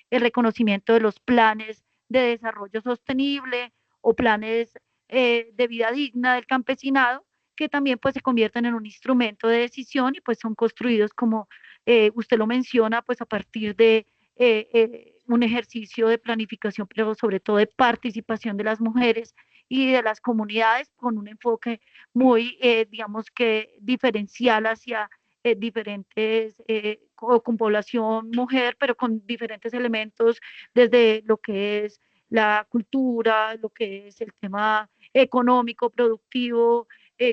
el reconocimiento de los planes de desarrollo sostenible o planes de vida digna del campesinado, que también pues se convierten en un instrumento de decisión y pues son construidos como usted lo menciona, pues a partir de un ejercicio de planificación, pero sobre todo de participación de las mujeres y de las comunidades con un enfoque muy, digamos que diferencial hacia diferentes, con población mujer, pero con diferentes elementos, desde lo que es la cultura, lo que es el tema económico, productivo,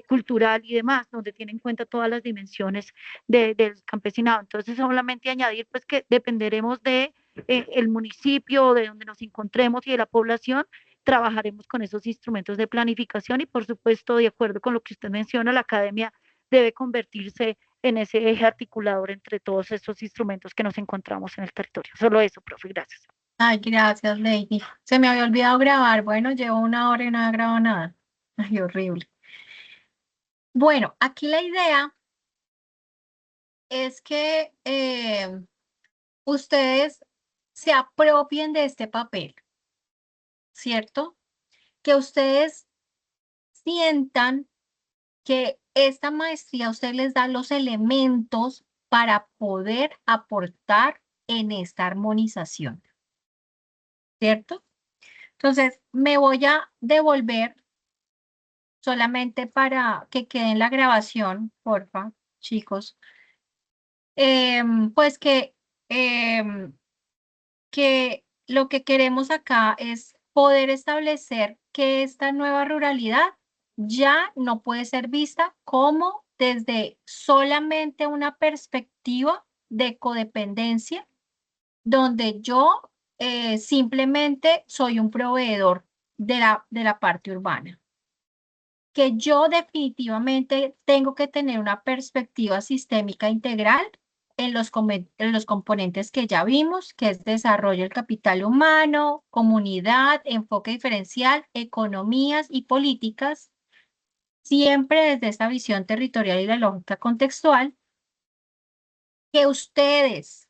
cultural y demás, donde tiene en cuenta todas las dimensiones del campesinado. Entonces, solamente añadir pues que dependeremos de el municipio, de donde nos encontremos y de la población, trabajaremos con esos instrumentos de planificación y, por supuesto, de acuerdo con lo que usted menciona, la academia debe convertirse en ese eje articulador entre todos estos instrumentos que nos encontramos en el territorio. Solo eso, profe, gracias. Ay, gracias, Lady. Se me había olvidado grabar. Bueno, llevo una hora y no he grabado nada. Ay, horrible. Bueno, aquí la idea es que ustedes se apropien de este papel, ¿cierto? Que ustedes sientan que esta maestría a ustedes les da los elementos para poder aportar en esta armonización, ¿cierto? Entonces, me voy a devolver solamente para que quede en la grabación, porfa, chicos. Pues em, que lo que queremos acá es poder establecer que esta nueva ruralidad ya no puede ser vista como desde solamente una perspectiva de codependencia, donde yo simplemente soy un proveedor de la parte urbana, que yo definitivamente tengo que tener una perspectiva sistémica integral en los componentes que ya vimos, que es desarrollo del capital humano, comunidad, enfoque diferencial, economías y políticas, siempre desde esta visión territorial y la lógica contextual, que ustedes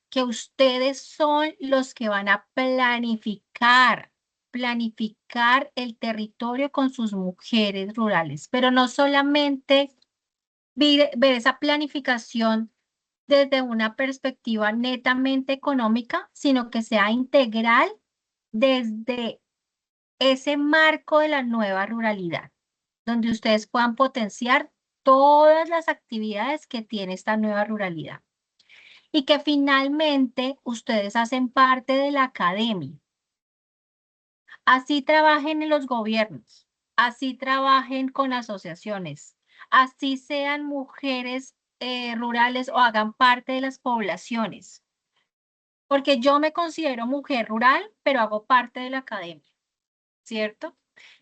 son los que van a planificar el territorio con sus mujeres rurales, pero no solamente ver esa planificación desde una perspectiva netamente económica, sino que sea integral desde ese marco de la nueva ruralidad, donde ustedes puedan potenciar todas las actividades que tiene esta nueva ruralidad y que finalmente ustedes hacen parte de la academia. Así trabajen en los gobiernos, así trabajen con asociaciones, así sean mujeres rurales o hagan parte de las poblaciones, porque yo me considero mujer rural, pero hago parte de la academia, ¿cierto?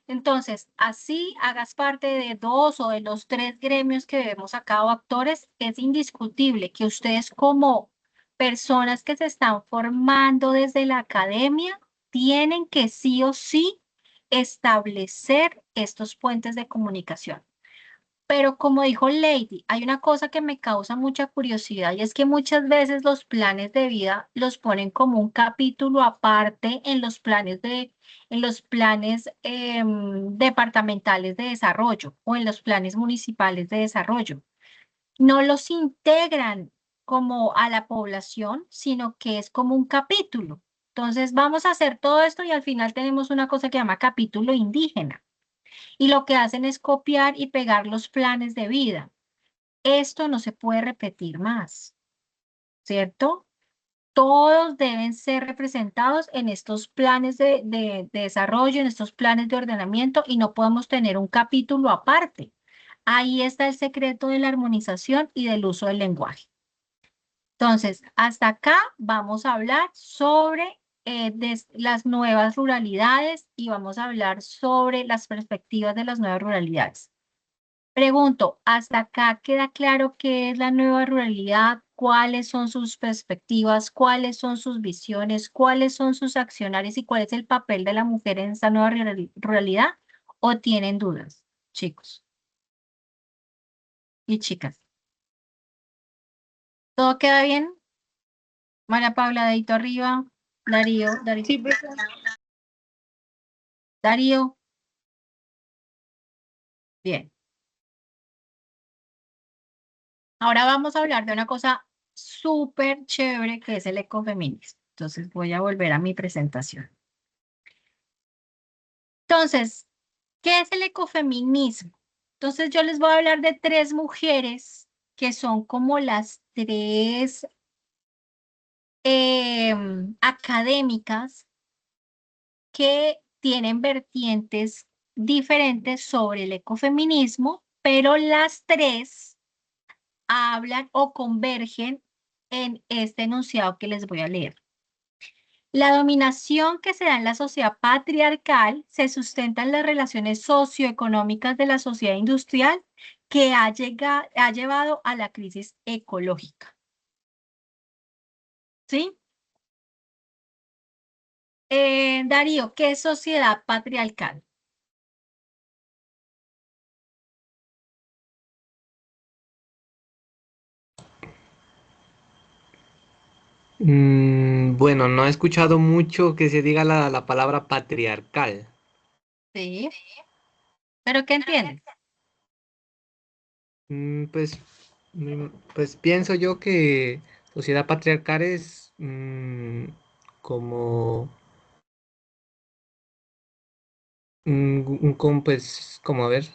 Entonces, así hagas parte de dos o de los tres gremios que vemos acá o actores, es indiscutible que ustedes como personas que se están formando desde la academia tienen que sí o sí establecer estos puentes de comunicación. Pero como dijo Lady, hay una cosa que me causa mucha curiosidad y es que muchas veces los planes de vida los ponen como un capítulo aparte en los planes departamentales de desarrollo o en los planes municipales de desarrollo. No los integran como a la población, sino que es como un capítulo. Entonces vamos a hacer todo esto y al final tenemos una cosa que llama capítulo indígena y lo que hacen es copiar y pegar los planes de vida. Esto no se puede repetir más, ¿cierto? Todos deben ser representados en estos planes de desarrollo, en estos planes de ordenamiento y no podemos tener un capítulo aparte. Ahí está el secreto de la armonización y del uso del lenguaje. Entonces, hasta acá vamos a hablar sobre las nuevas ruralidades y vamos a hablar sobre las perspectivas de las nuevas ruralidades. Pregunto, ¿hasta acá queda claro qué es la nueva ruralidad? ¿Cuáles son sus perspectivas? ¿Cuáles son sus visiones? ¿Cuáles son sus accionarios? ¿Y cuál es el papel de la mujer en esta nueva ruralidad? ¿O tienen dudas, chicos y chicas? ¿Todo queda bien? María Paula, dedito arriba. Darío, Sí, profe. Darío. Bien. Ahora vamos a hablar de una cosa súper chévere que es el ecofeminismo. Entonces voy a volver a mi presentación. Entonces, ¿qué es el ecofeminismo? Entonces yo les voy a hablar de tres mujeres que son como las tres académicas que tienen vertientes diferentes sobre el ecofeminismo, pero las tres hablan o convergen en este enunciado que les voy a leer. La dominación que se da en la sociedad patriarcal se sustenta en las relaciones socioeconómicas de la sociedad industrial que ha llevado a la crisis ecológica. ¿Sí? Darío, ¿qué es sociedad patriarcal? Bueno, no he escuchado mucho que se diga la palabra patriarcal. Sí. ¿Pero qué entiendes? Mm, pues, pues pienso yo que sociedad patriarcal es como pues, como a ver,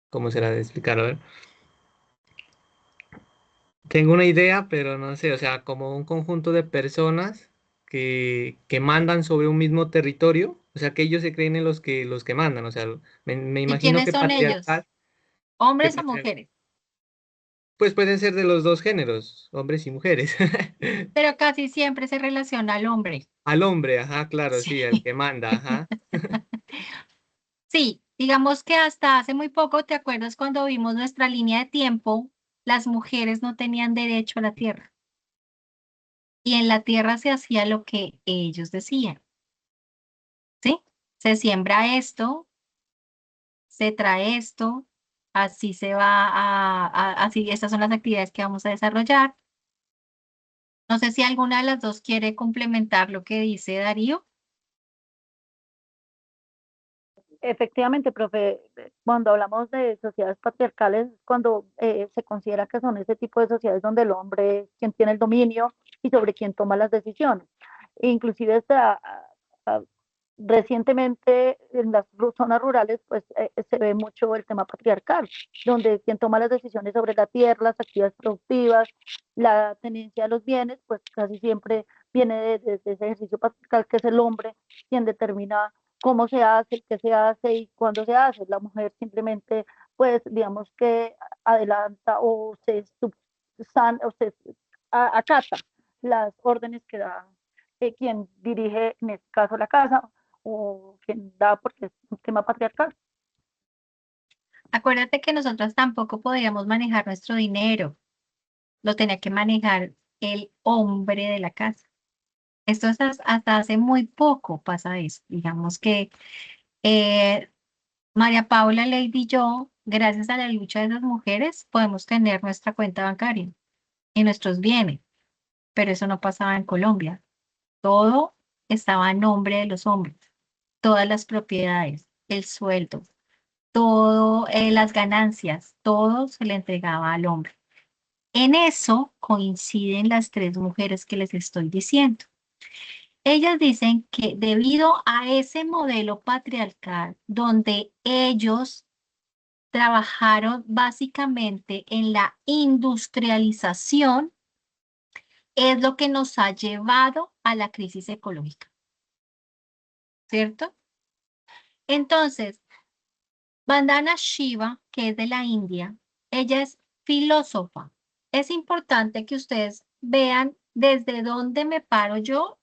¿cómo será de explicar? A ver, tengo una idea, pero no sé, o sea, como un conjunto de personas que mandan sobre un mismo territorio, o sea, que ellos se creen en los que mandan, o sea, me ¿Y imagino quiénes que son ellos? patriarcal, que ¿Hombres o patriarcal. mujeres? Pues pueden ser de los dos géneros, hombres y mujeres. Pero casi siempre se relaciona al hombre. Al hombre, ajá, claro, Sí. sí, al que manda, ajá. Sí, digamos que hasta hace muy poco, ¿te acuerdas cuando vimos nuestra línea de tiempo? Las mujeres no tenían derecho a la tierra. Y en la tierra se hacía lo que ellos decían, ¿sí? Se siembra esto, se trae esto, así se va así, estas son las actividades que vamos a desarrollar. No sé si alguna de las dos quiere complementar lo que dice Darío. Efectivamente, profe, cuando hablamos de sociedades patriarcales, cuando se considera que son ese tipo de sociedades donde el hombre es quien tiene el dominio y sobre quien toma las decisiones. E inclusive a- recientemente en las zonas rurales, pues se ve mucho el tema patriarcal, donde quien toma las decisiones sobre la tierra, las actividades productivas, la tenencia de los bienes, pues casi siempre viene de ese ejercicio patriarcal que es el hombre quien determina cómo se hace, qué se hace y cuándo se hace. La mujer simplemente, pues, digamos que adelanta o se acata las órdenes que da quien dirige, en este caso, la casa o quien da, porque es un tema patriarcal. Acuérdate que nosotros tampoco podíamos manejar nuestro dinero, lo tenía que manejar el hombre de la casa. Esto es hasta hace muy poco pasa eso. Digamos que eh, María Paula, Lady y yo, gracias a la lucha de esas mujeres, podemos tener nuestra cuenta bancaria y nuestros bienes, pero eso no pasaba en Colombia. Todo estaba a nombre de los hombres, todas las propiedades, el sueldo, todo, las ganancias, todo se le entregaba al hombre. En eso coinciden las tres mujeres que les estoy diciendo. Ellas dicen que debido a ese modelo patriarcal donde ellos trabajaron básicamente en la industrialización, es lo que nos ha llevado a la crisis ecológica, ¿cierto? Entonces, Vandana Shiva, que es de la India, ella es filósofa. Es importante que ustedes vean desde dónde me paro yo,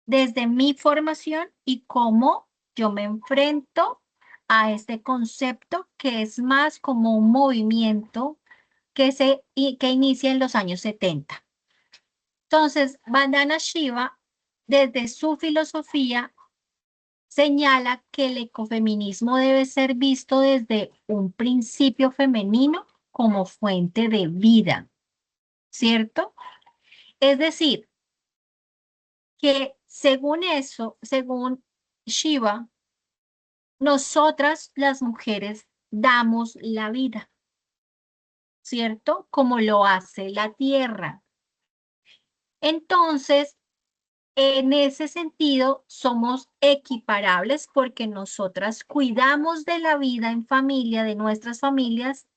desde mi formación y cómo yo me enfrento a este concepto que es más como un movimiento que inicia en los años 70. Entonces, Vandana Shiva, desde su filosofía, señala que el ecofeminismo debe ser visto desde un principio femenino como fuente de vida, ¿cierto? Es decir, que según eso, según Shiva, nosotras las mujeres damos la vida, ¿cierto? Como lo hace la tierra. Entonces, en ese sentido, somos equiparables porque nosotras cuidamos de la vida en familia, de nuestras familias,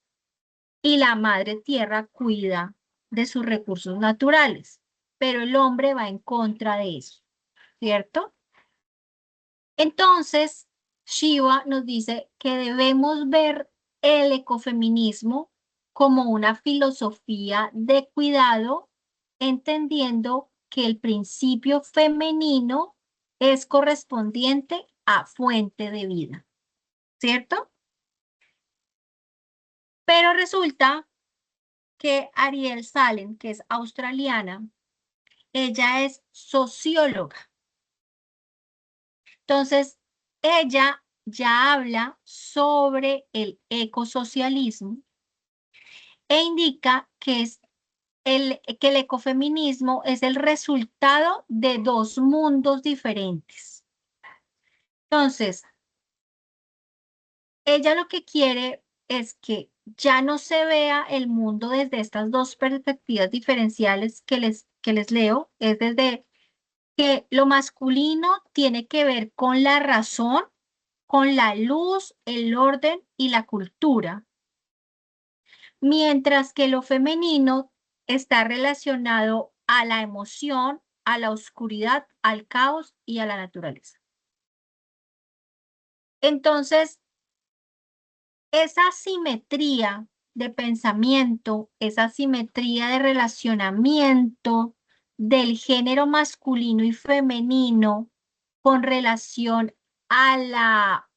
y la madre tierra cuida de sus recursos naturales. Pero el hombre va en contra de eso, ¿cierto? Entonces, Shiva nos dice que debemos ver el ecofeminismo como una filosofía de cuidado, entendiendo que el principio femenino es correspondiente a fuente de vida, ¿cierto? Pero resulta que Ariel Salem, que es australiana, ella es socióloga. Entonces, ella ya habla sobre el ecosocialismo e indica que que el ecofeminismo es el resultado de dos mundos diferentes. Entonces, ella lo que quiere es que ya no se vea el mundo desde estas dos perspectivas diferenciales que les leo, es desde que lo masculino tiene que ver con la razón, con la luz, el orden y la cultura, mientras que lo femenino está relacionado a la emoción, a la oscuridad, al caos y a la naturaleza. Entonces, esa simetría de pensamiento, esa simetría de relacionamiento del género masculino y femenino con relación a la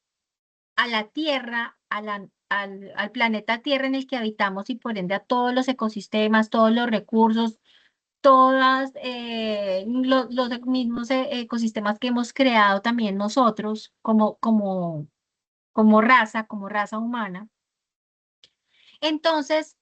Tierra, al planeta Tierra en el que habitamos y por ende a todos los ecosistemas, todos los recursos, todos los mismos ecosistemas que hemos creado también nosotros como raza humana. Entonces,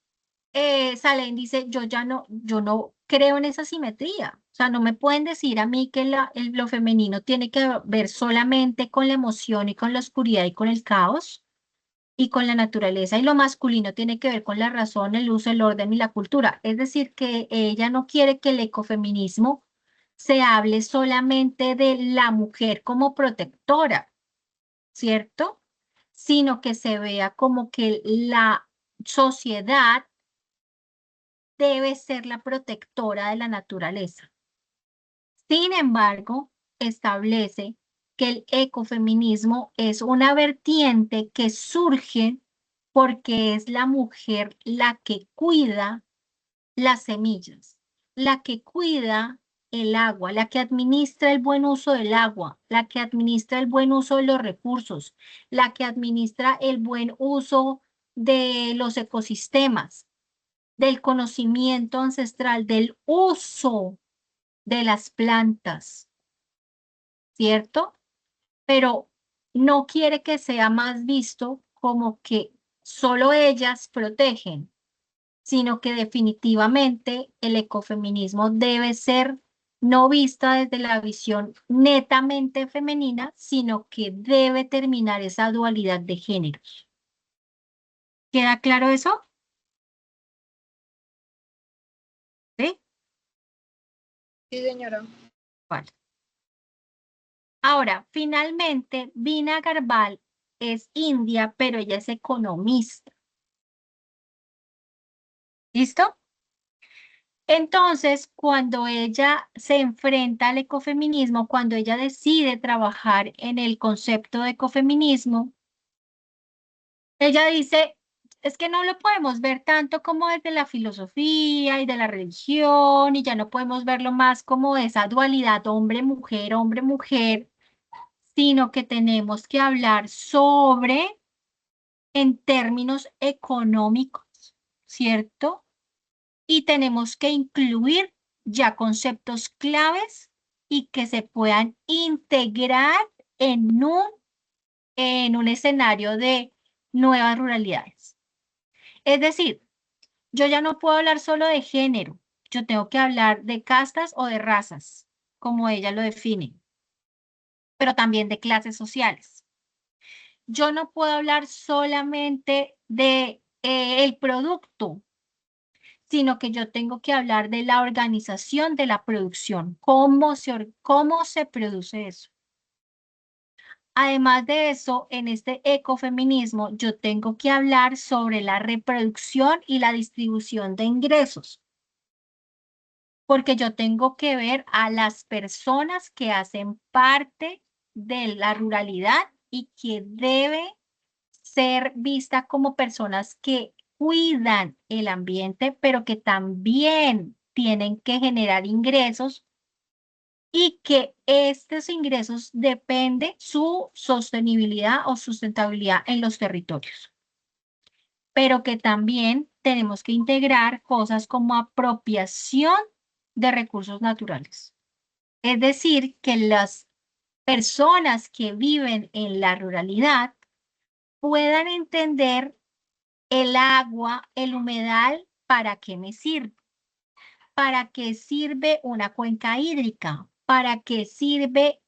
Salem dice, yo no creo en esa simetría. O sea, no me pueden decir a mí que lo femenino tiene que ver solamente con la emoción y con la oscuridad y con el caos y con la naturaleza, y lo masculino tiene que ver con la razón, el uso, el orden y la cultura. Es decir, que ella no quiere que el ecofeminismo se hable solamente de la mujer como protectora, ¿cierto? Sino que se vea como que la sociedad debe ser la protectora de la naturaleza. Sin embargo, establece que el ecofeminismo es una vertiente que surge porque es la mujer la que cuida las semillas, la que cuida el agua, la que administra el buen uso del agua, la que administra el buen uso de los recursos, la que administra el buen uso de los ecosistemas, del conocimiento ancestral, del uso de las plantas, ¿cierto? Pero no quiere que sea más visto como que solo ellas protegen, sino que definitivamente el ecofeminismo debe ser no vista desde la visión netamente femenina, sino que debe terminar esa dualidad de géneros. ¿Queda claro eso? ¿Sí? Sí, señora. Vale. Ahora, finalmente, Vina Garbal es india, pero ella es economista. ¿Listo? Entonces, cuando ella se enfrenta al ecofeminismo, cuando ella decide trabajar en el concepto de ecofeminismo, ella dice, es que no lo podemos ver tanto como desde la filosofía y de la religión, y ya no podemos verlo más como esa dualidad hombre-mujer, sino que tenemos que hablar sobre en términos económicos, ¿cierto? Y tenemos que incluir ya conceptos claves y que se puedan integrar en un escenario de nuevas ruralidades. Es decir, yo ya no puedo hablar solo de género, yo tengo que hablar de castas o de razas. como ella lo define, pero también de clases sociales. Yo no puedo hablar solamente de el producto, sino que yo tengo que hablar de la organización de la producción, cómo se produce eso. Además de eso, en este ecofeminismo, yo tengo que hablar sobre la reproducción y la distribución de ingresos, porque yo tengo que ver a las personas que hacen parte de la ruralidad y que debe ser vista como personas que cuidan el ambiente, pero que también tienen que generar ingresos y que estos ingresos depende su sostenibilidad o sustentabilidad en los territorios. Pero que también tenemos que integrar cosas como apropiación de recursos naturales. Es decir, que las personas que viven en la ruralidad puedan entender el agua, el humedal, ¿para qué me sirve? ¿Para qué sirve una cuenca hídrica? ¿Para qué sirve?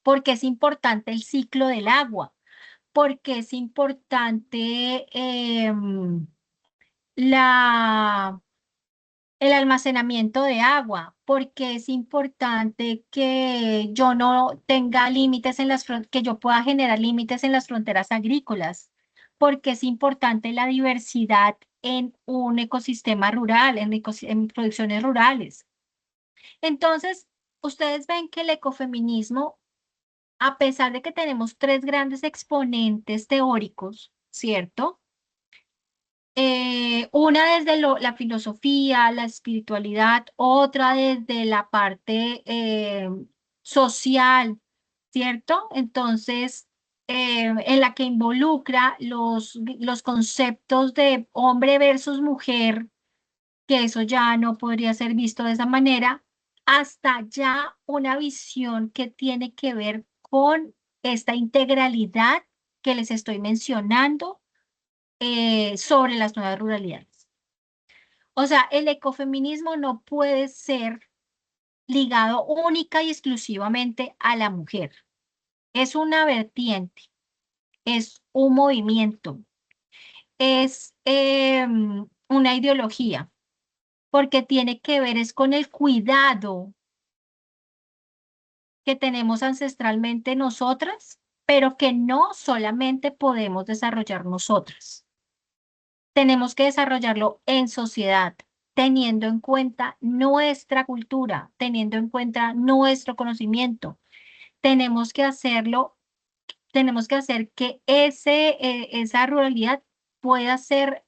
Porque es importante el ciclo del agua, porque es importante la, el almacenamiento de agua, porque es importante que yo no tenga límites en que yo pueda generar límites en las fronteras agrícolas, porque es importante la diversidad en un ecosistema rural, en producciones rurales. Entonces, ustedes ven que el ecofeminismo, a pesar de que tenemos tres grandes exponentes teóricos, ¿cierto? Una desde la filosofía, la espiritualidad, otra desde la parte social, ¿cierto? Entonces, en la que involucra los conceptos de hombre versus mujer, que eso ya no podría ser visto de esa manera, hasta ya una visión que tiene que ver con esta integralidad que les estoy mencionando sobre las nuevas ruralidades. O sea, el ecofeminismo no puede ser ligado única y exclusivamente a la mujer. Es una vertiente, es un movimiento, es una ideología, porque tiene que ver es con el cuidado que tenemos ancestralmente nosotras, pero que no solamente podemos desarrollar nosotras. Tenemos que desarrollarlo en sociedad, teniendo en cuenta nuestra cultura, teniendo en cuenta nuestro conocimiento. Tenemos que hacerlo, tenemos que hacer que esa ruralidad pueda ser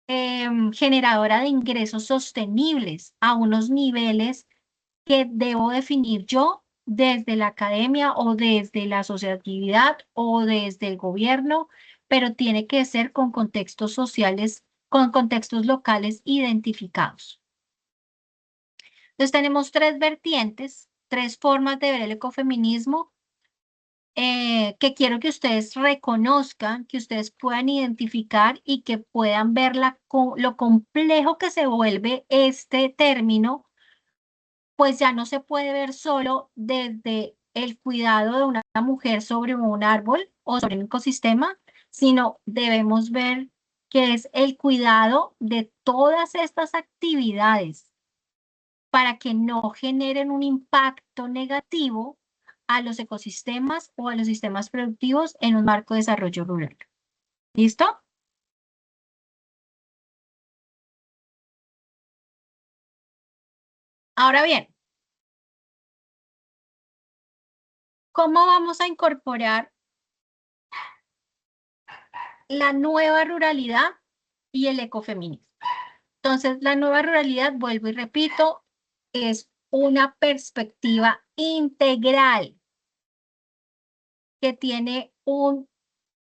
generadora de ingresos sostenibles a unos niveles que debo definir yo desde la academia o desde la asociatividad o desde el gobierno, pero tiene que ser con contextos sociales, con contextos locales identificados. Entonces tenemos tres vertientes, tres formas de ver el ecofeminismo que quiero que ustedes reconozcan, que ustedes puedan identificar y que puedan ver lo complejo que se vuelve este término, pues ya no se puede ver solo desde el cuidado de una mujer sobre un árbol o sobre un ecosistema, sino debemos ver que es el cuidado de todas estas actividades para que no generen un impacto negativo a los ecosistemas o a los sistemas productivos en un marco de desarrollo rural. ¿Listo? Ahora bien, ¿cómo vamos a incorporar la nueva ruralidad y el ecofeminismo? Entonces, la nueva ruralidad, vuelvo y repito, es una perspectiva integral que tiene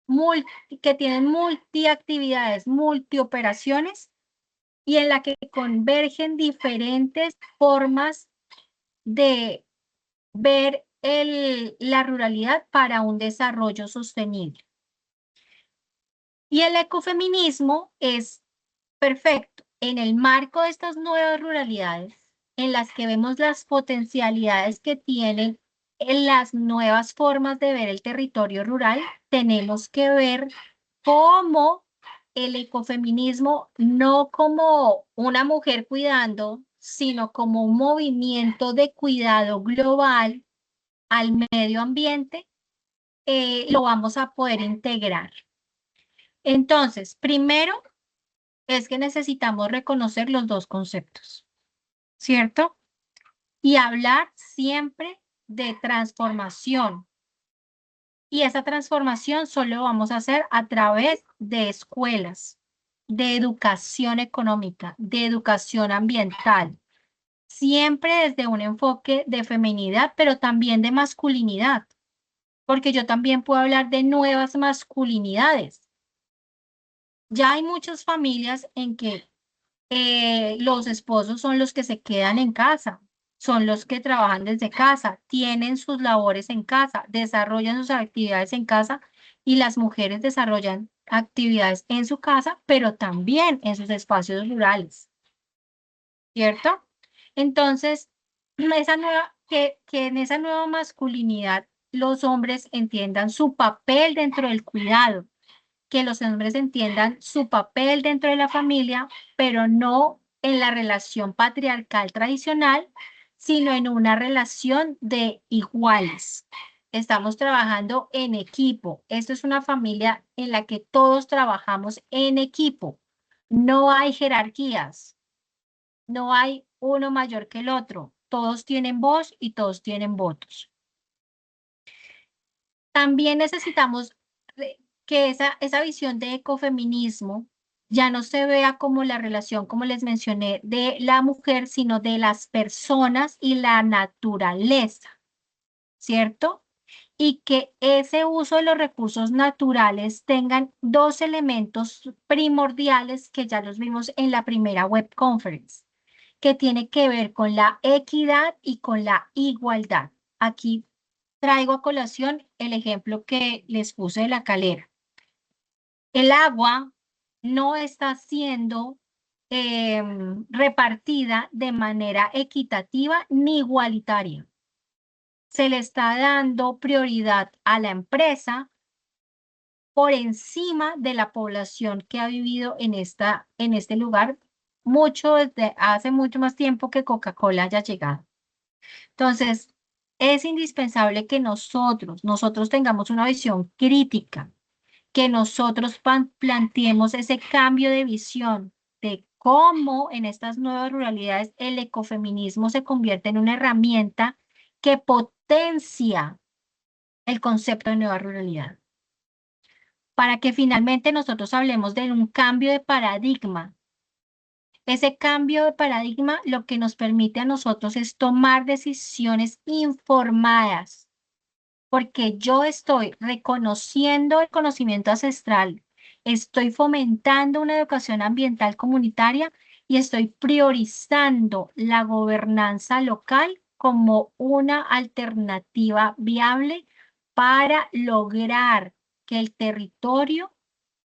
multiactividades, multioperaciones y en la que convergen diferentes formas de ver la ruralidad para un desarrollo sostenible. Y el ecofeminismo es perfecto. En el marco de estas nuevas ruralidades, en las que vemos las potencialidades que tienen en las nuevas formas de ver el territorio rural, tenemos que ver cómo el ecofeminismo, no como una mujer cuidando, sino como un movimiento de cuidado global al medio ambiente, lo vamos a poder integrar. Entonces, primero es que necesitamos reconocer los dos conceptos, ¿cierto? Y hablar siempre de transformación. Y esa transformación solo vamos a hacer a través de escuelas, de educación económica, de educación ambiental, siempre desde un enfoque de feminidad, pero también de masculinidad, porque yo también puedo hablar de nuevas masculinidades. Ya hay muchas familias en que los esposos son los que se quedan en casa, son los que trabajan desde casa, tienen sus labores en casa, desarrollan sus actividades en casa y las mujeres desarrollan actividades en su casa, pero también en sus espacios rurales, ¿cierto? Entonces, que en esa nueva masculinidad los hombres entiendan su papel dentro del cuidado, que los hombres entiendan su papel dentro de la familia, pero no en la relación patriarcal tradicional, sino en una relación de iguales. Estamos trabajando en equipo. Esto es una familia en la que todos trabajamos en equipo. No hay jerarquías, no hay uno mayor que el otro. Todos tienen voz y todos tienen votos. También necesitamos que esa visión de ecofeminismo ya no se vea como la relación, como les mencioné, de la mujer, sino de las personas y la naturaleza, ¿cierto? Y que ese uso de los recursos naturales tengan dos elementos primordiales que ya los vimos en la primera web conference, que tiene que ver con la equidad y con la igualdad. Aquí traigo a colación el ejemplo que les puse de la calera. El agua no está siendo repartida de manera equitativa ni igualitaria. Se le está dando prioridad a la empresa por encima de la población que ha vivido en este lugar desde hace mucho más tiempo que Coca-Cola haya llegado. Entonces, es indispensable que nosotros tengamos una visión crítica, que nosotros planteemos ese cambio de visión de cómo en estas nuevas ruralidades el ecofeminismo se convierte en una herramienta que potencia el concepto de nueva ruralidad. Para que finalmente nosotros hablemos de un cambio de paradigma. Ese cambio de paradigma lo que nos permite a nosotros es tomar decisiones informadas, porque yo estoy reconociendo el conocimiento ancestral, estoy fomentando una educación ambiental comunitaria y estoy priorizando la gobernanza local como una alternativa viable para lograr que el territorio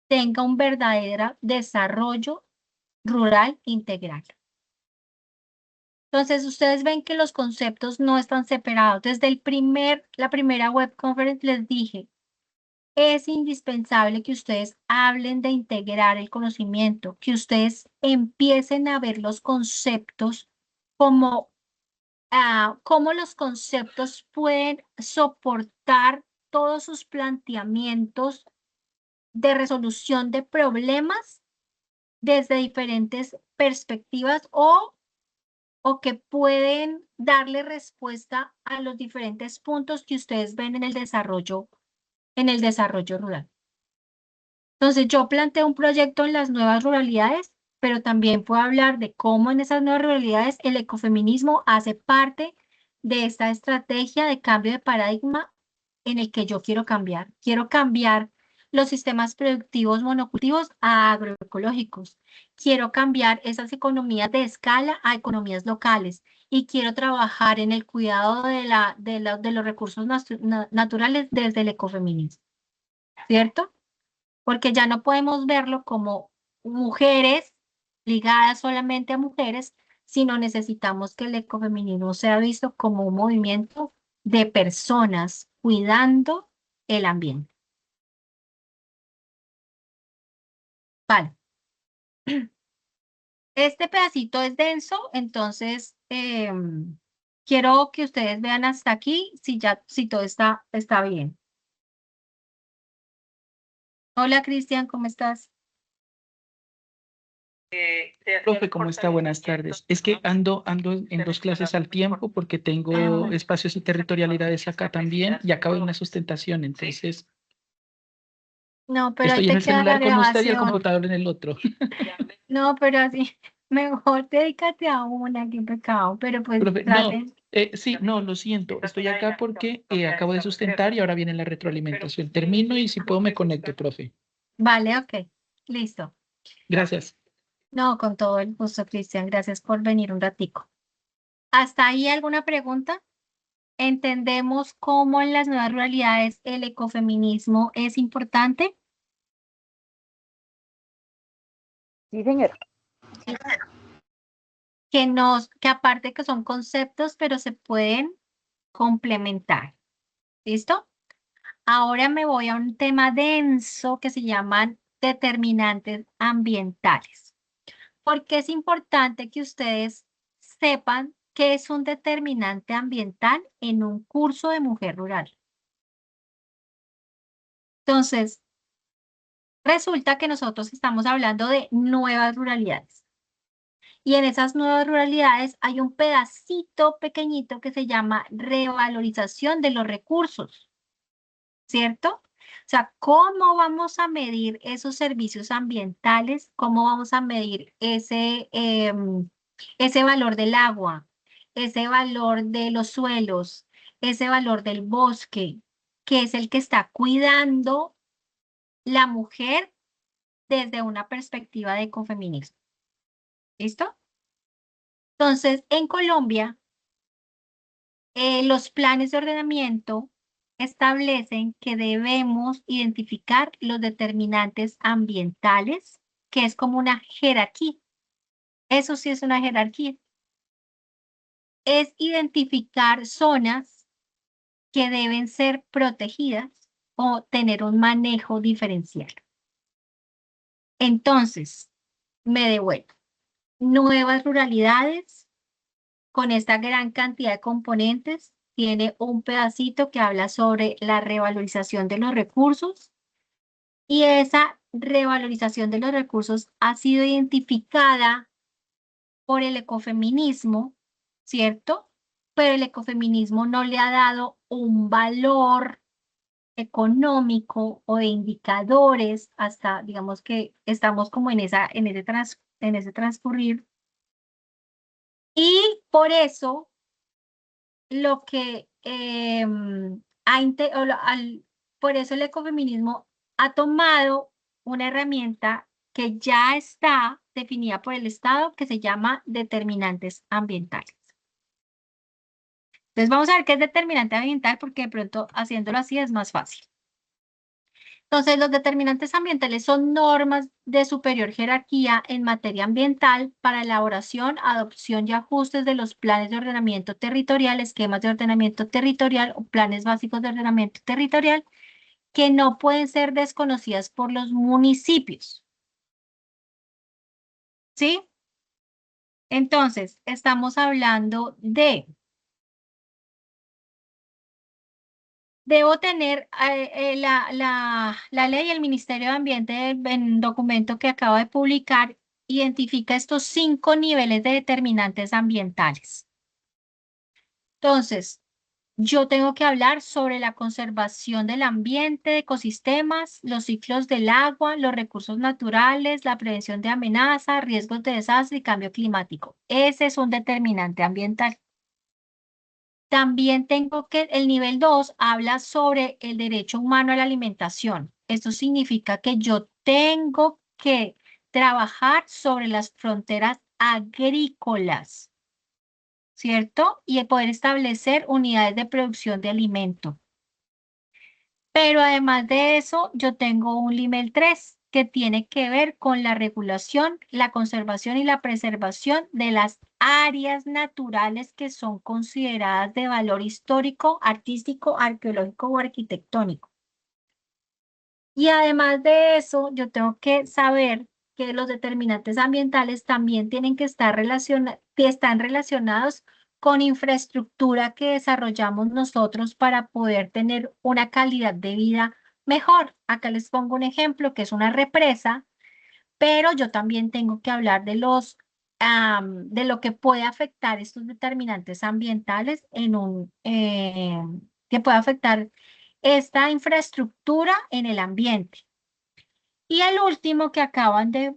tenga un verdadero desarrollo rural integral. Entonces, ustedes ven que los conceptos no están separados. Desde la primera web conference les dije, es indispensable que ustedes hablen de integrar el conocimiento, que ustedes empiecen a ver los conceptos como cómo los conceptos pueden soportar todos sus planteamientos de resolución de problemas desde diferentes perspectivas o que pueden darle respuesta a los diferentes puntos que ustedes ven en el desarrollo rural. Entonces, yo planteo un proyecto en las nuevas ruralidades, pero también puedo hablar de cómo en esas nuevas ruralidades el ecofeminismo hace parte de esta estrategia de cambio de paradigma en el que yo quiero cambiar. Quiero cambiar los sistemas productivos monocultivos a agroecológicos. Quiero cambiar esas economías de escala a economías locales y quiero trabajar en el cuidado de los recursos naturales desde el ecofeminismo, ¿cierto? Porque ya no podemos verlo como mujeres ligadas solamente a mujeres, sino necesitamos que el ecofeminismo sea visto como un movimiento de personas cuidando el ambiente. Vale. Este pedacito es denso, entonces quiero que ustedes vean hasta aquí si todo está bien. Hola Cristian, ¿cómo estás? Profe, ¿cómo está? Buenas tardes. Es que ando en dos clases al tiempo porque tengo bueno. espacios y territorialidades acá también y acabo de una sustentación, entonces No, pero ahí estoy en te el queda la celular con usted y el grabación. computador en el otro. No, pero así, mejor dedícate a una, qué pecado, pero pues Profe, no, traten. sí, no, lo siento. Estoy acá porque acabo de sustentar y ahora viene la retroalimentación. Termino y si puedo me conecto, profe. Vale, ok, listo. Gracias. No, con todo el gusto, Cristian, gracias por venir un ratico. ¿Hasta ahí alguna pregunta? ¿Entendemos cómo en las nuevas realidades el ecofeminismo es importante? Sí, señora. Que aparte que son conceptos, pero se pueden complementar. ¿Listo? Ahora me voy a un tema denso que se llaman determinantes ambientales. Porque es importante que ustedes sepan qué es un determinante ambiental en un curso de mujer rural. Entonces, resulta que nosotros estamos hablando de nuevas ruralidades. Y en esas nuevas ruralidades hay un pedacito pequeñito que se llama revalorización de los recursos, ¿cierto? O sea, ¿cómo vamos a medir esos servicios ambientales? ¿Cómo vamos a medir ese valor del agua, ese valor de los suelos, ese valor del bosque, que es el que está cuidando la mujer desde una perspectiva de ecofeminismo? ¿Listo? Entonces, en Colombia, los planes de ordenamiento establecen que debemos identificar los determinantes ambientales, que es como una jerarquía. Eso sí es una jerarquía. Es identificar zonas que deben ser protegidas o tener un manejo diferencial. Entonces, me devuelvo. Nuevas ruralidades con esta gran cantidad de componentes, tiene un pedacito que habla sobre la revalorización de los recursos y esa revalorización de los recursos ha sido identificada por el ecofeminismo, ¿cierto? Pero el ecofeminismo no le ha dado un valor económico o de indicadores hasta, digamos que estamos como en ese transcurrir. Y por eso lo que por eso el ecofeminismo ha tomado una herramienta que ya está definida por el Estado que se llama determinantes ambientales. Entonces vamos a ver qué es determinante ambiental porque de pronto haciéndolo así es más fácil. Entonces, los determinantes ambientales son normas de superior jerarquía en materia ambiental para elaboración, adopción y ajustes de los planes de ordenamiento territorial, esquemas de ordenamiento territorial o planes básicos de ordenamiento territorial que no pueden ser desconocidas por los municipios. ¿Sí? Entonces, estamos hablando de... Debo tener la ley, el Ministerio de Ambiente, en documento que acabo de publicar, identifica estos 5 niveles de determinantes ambientales. Entonces, yo tengo que hablar sobre la conservación del ambiente, de ecosistemas, los ciclos del agua, los recursos naturales, la prevención de amenazas, riesgos de desastre y cambio climático. Ese es un determinante ambiental. También tengo que, el nivel 2 habla sobre el derecho humano a la alimentación. Esto significa que yo tengo que trabajar sobre las fronteras agrícolas, ¿cierto? Y poder establecer unidades de producción de alimento. Pero además de eso, yo tengo un nivel 3 que tiene que ver con la regulación, la conservación y la preservación de las áreas naturales que son consideradas de valor histórico, artístico, arqueológico o arquitectónico. Y además de eso, yo tengo que saber que los determinantes ambientales también tienen que estar están relacionados con infraestructura que desarrollamos nosotros para poder tener una calidad de vida mejor. Acá les pongo un ejemplo que es una represa, pero yo también tengo que hablar de de lo que puede afectar estos determinantes ambientales que puede afectar esta infraestructura en el ambiente. Y el último que acaban de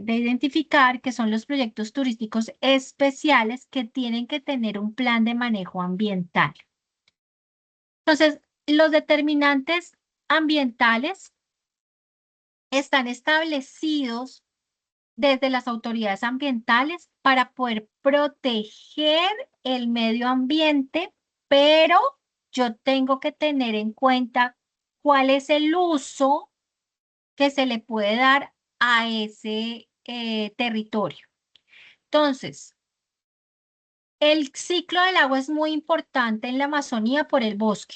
identificar, que son los proyectos turísticos especiales que tienen que tener un plan de manejo ambiental. Entonces, los determinantes ambientales están establecidos desde las autoridades ambientales para poder proteger el medio ambiente, pero yo tengo que tener en cuenta cuál es el uso que se le puede dar a ese territorio. Entonces, el ciclo del agua es muy importante en la Amazonía por el bosque.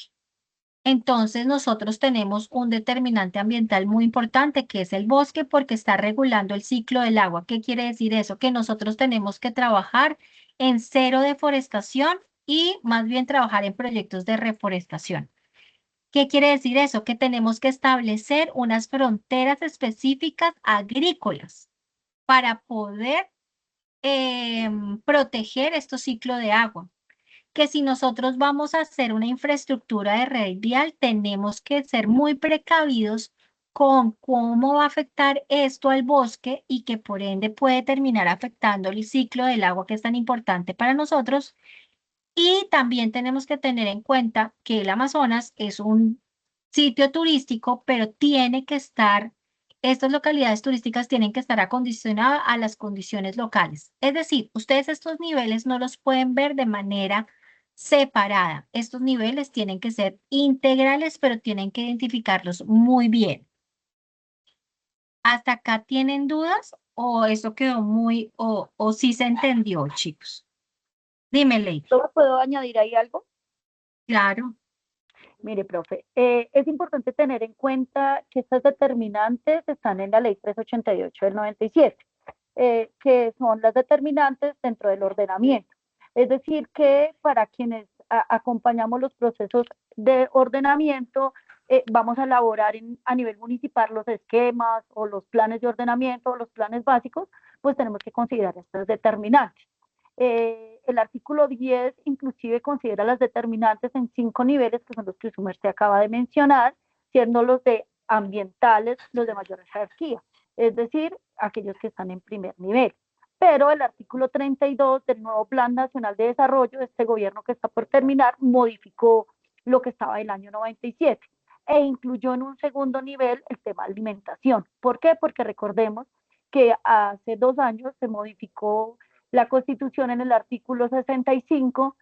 Entonces, nosotros tenemos un determinante ambiental muy importante que es el bosque porque está regulando el ciclo del agua. ¿Qué quiere decir eso? Que nosotros tenemos que trabajar en cero deforestación y más bien trabajar en proyectos de reforestación. ¿Qué quiere decir eso? Que tenemos que establecer unas fronteras específicas agrícolas para poder proteger estos ciclos de agua. Que si nosotros vamos a hacer una infraestructura de red vial, tenemos que ser muy precavidos con cómo va a afectar esto al bosque y que por ende puede terminar afectando el ciclo del agua que es tan importante para nosotros. Y también tenemos que tener en cuenta que el Amazonas es un sitio turístico, pero estas localidades turísticas tienen que estar acondicionadas a las condiciones locales. Es decir, ustedes estos niveles no los pueden ver de manera separada. Estos niveles tienen que ser integrales, pero tienen que identificarlos muy bien. ¿Hasta acá tienen dudas o eso quedó o sí se entendió, chicos? Dime, Ley. ¿Solo puedo añadir ahí algo? Claro. Mire, profe, es importante tener en cuenta que estas determinantes están en la ley 388 del 97, que son las determinantes dentro del ordenamiento. Es decir, que para quienes acompañamos los procesos de ordenamiento, vamos a elaborar a nivel municipal los esquemas o los planes de ordenamiento o los planes básicos, pues tenemos que considerar estas determinantes. El artículo 10 inclusive considera las determinantes en 5 niveles, que son los que su merced acaba de mencionar, siendo los de ambientales los de mayor jerarquía, es decir, aquellos que están en primer nivel. Pero el artículo 32 del nuevo Plan Nacional de Desarrollo, este gobierno que está por terminar, modificó lo que estaba en el año 97 e incluyó en un segundo nivel el tema alimentación. ¿Por qué? Porque recordemos que hace 2 años se modificó la Constitución en el artículo 65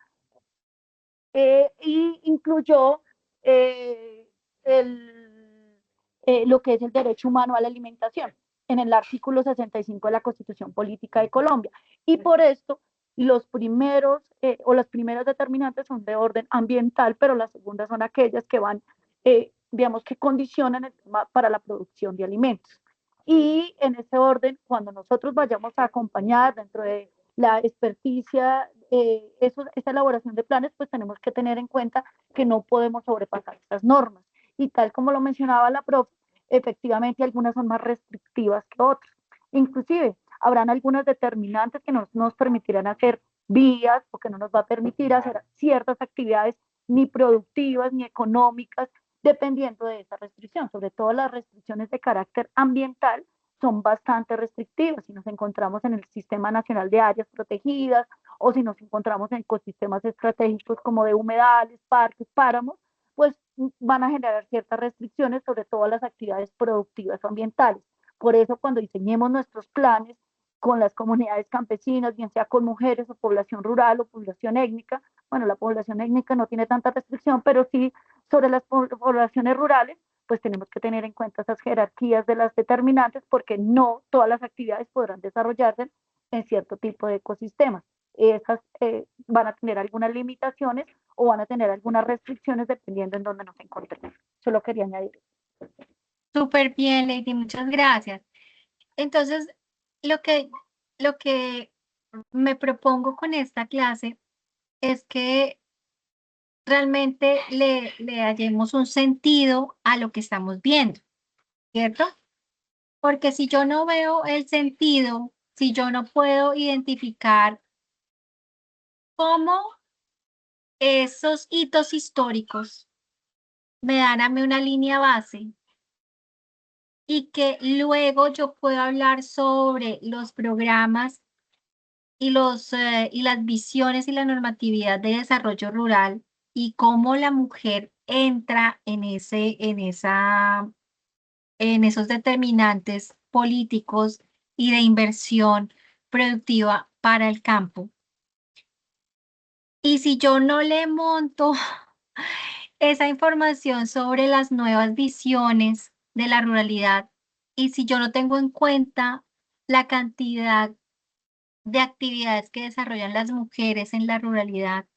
y incluyó lo que es el derecho humano a la alimentación en el artículo 65 de la Constitución Política de Colombia. Y por esto los primeros o las primeras determinantes son de orden ambiental, pero las segundas son aquellas que van, digamos, que condicionan el tema para la producción de alimentos. Y en ese orden, cuando nosotros vayamos a acompañar dentro de la experticia, esa elaboración de planes, pues tenemos que tener en cuenta que no podemos sobrepasar estas normas. Y tal como lo mencionaba la profe, efectivamente algunas son más restrictivas que otras. Inclusive, habrán algunas determinantes que nos permitirán hacer vías o que no nos va a permitir hacer ciertas actividades ni productivas ni económicas, dependiendo de esa restricción. Sobre todo las restricciones de carácter ambiental son bastante restrictivas. Si nos encontramos en el Sistema Nacional de Áreas Protegidas o si nos encontramos en ecosistemas estratégicos como de humedales, parques, páramos, pues van a generar ciertas restricciones sobre todas las actividades productivas o ambientales. Por eso cuando diseñemos nuestros planes con las comunidades campesinas, bien sea con mujeres o población rural o población étnica, bueno, la población étnica no tiene tanta restricción, pero sí sobre las poblaciones rurales, pues tenemos que tener en cuenta esas jerarquías de las determinantes, porque no todas las actividades podrán desarrollarse en cierto tipo de ecosistemas. Esas van a tener algunas limitaciones o van a tener algunas restricciones dependiendo en dónde nos encontremos. Solo quería añadir. Súper bien, Lady, muchas gracias. Entonces, lo que me propongo con esta clase es que realmente le hallemos un sentido a lo que estamos viendo, ¿cierto? Porque si yo no veo el sentido, si yo no puedo identificar cómo esos hitos históricos me dan a mí una línea base y que luego yo puedo hablar sobre los programas y las visiones y la normatividad de desarrollo rural y cómo la mujer entra en esos determinantes políticos y de inversión productiva para el campo. Y si yo no le monto esa información sobre las nuevas visiones de la ruralidad y si yo no tengo en cuenta la cantidad de actividades que desarrollan las mujeres en la ruralidad,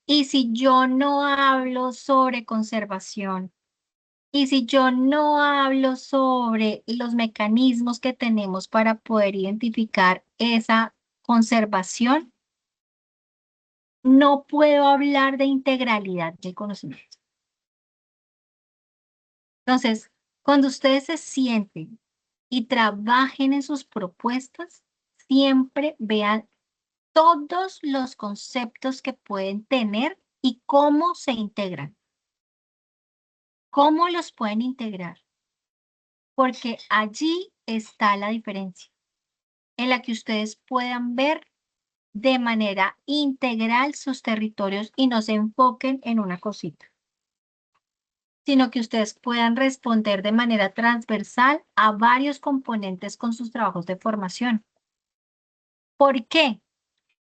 y si yo no hablo sobre conservación, y si yo no hablo sobre los mecanismos que tenemos para poder identificar esa conservación, no puedo hablar de integralidad del conocimiento. Entonces, cuando ustedes se sienten y trabajen en sus propuestas, siempre vean todos los conceptos que pueden tener y cómo se integran. ¿Cómo los pueden integrar? Porque allí está la diferencia, en la que ustedes puedan ver de manera integral sus territorios y no se enfoquen en una cosita, sino que ustedes puedan responder de manera transversal a varios componentes con sus trabajos de formación. ¿Por qué?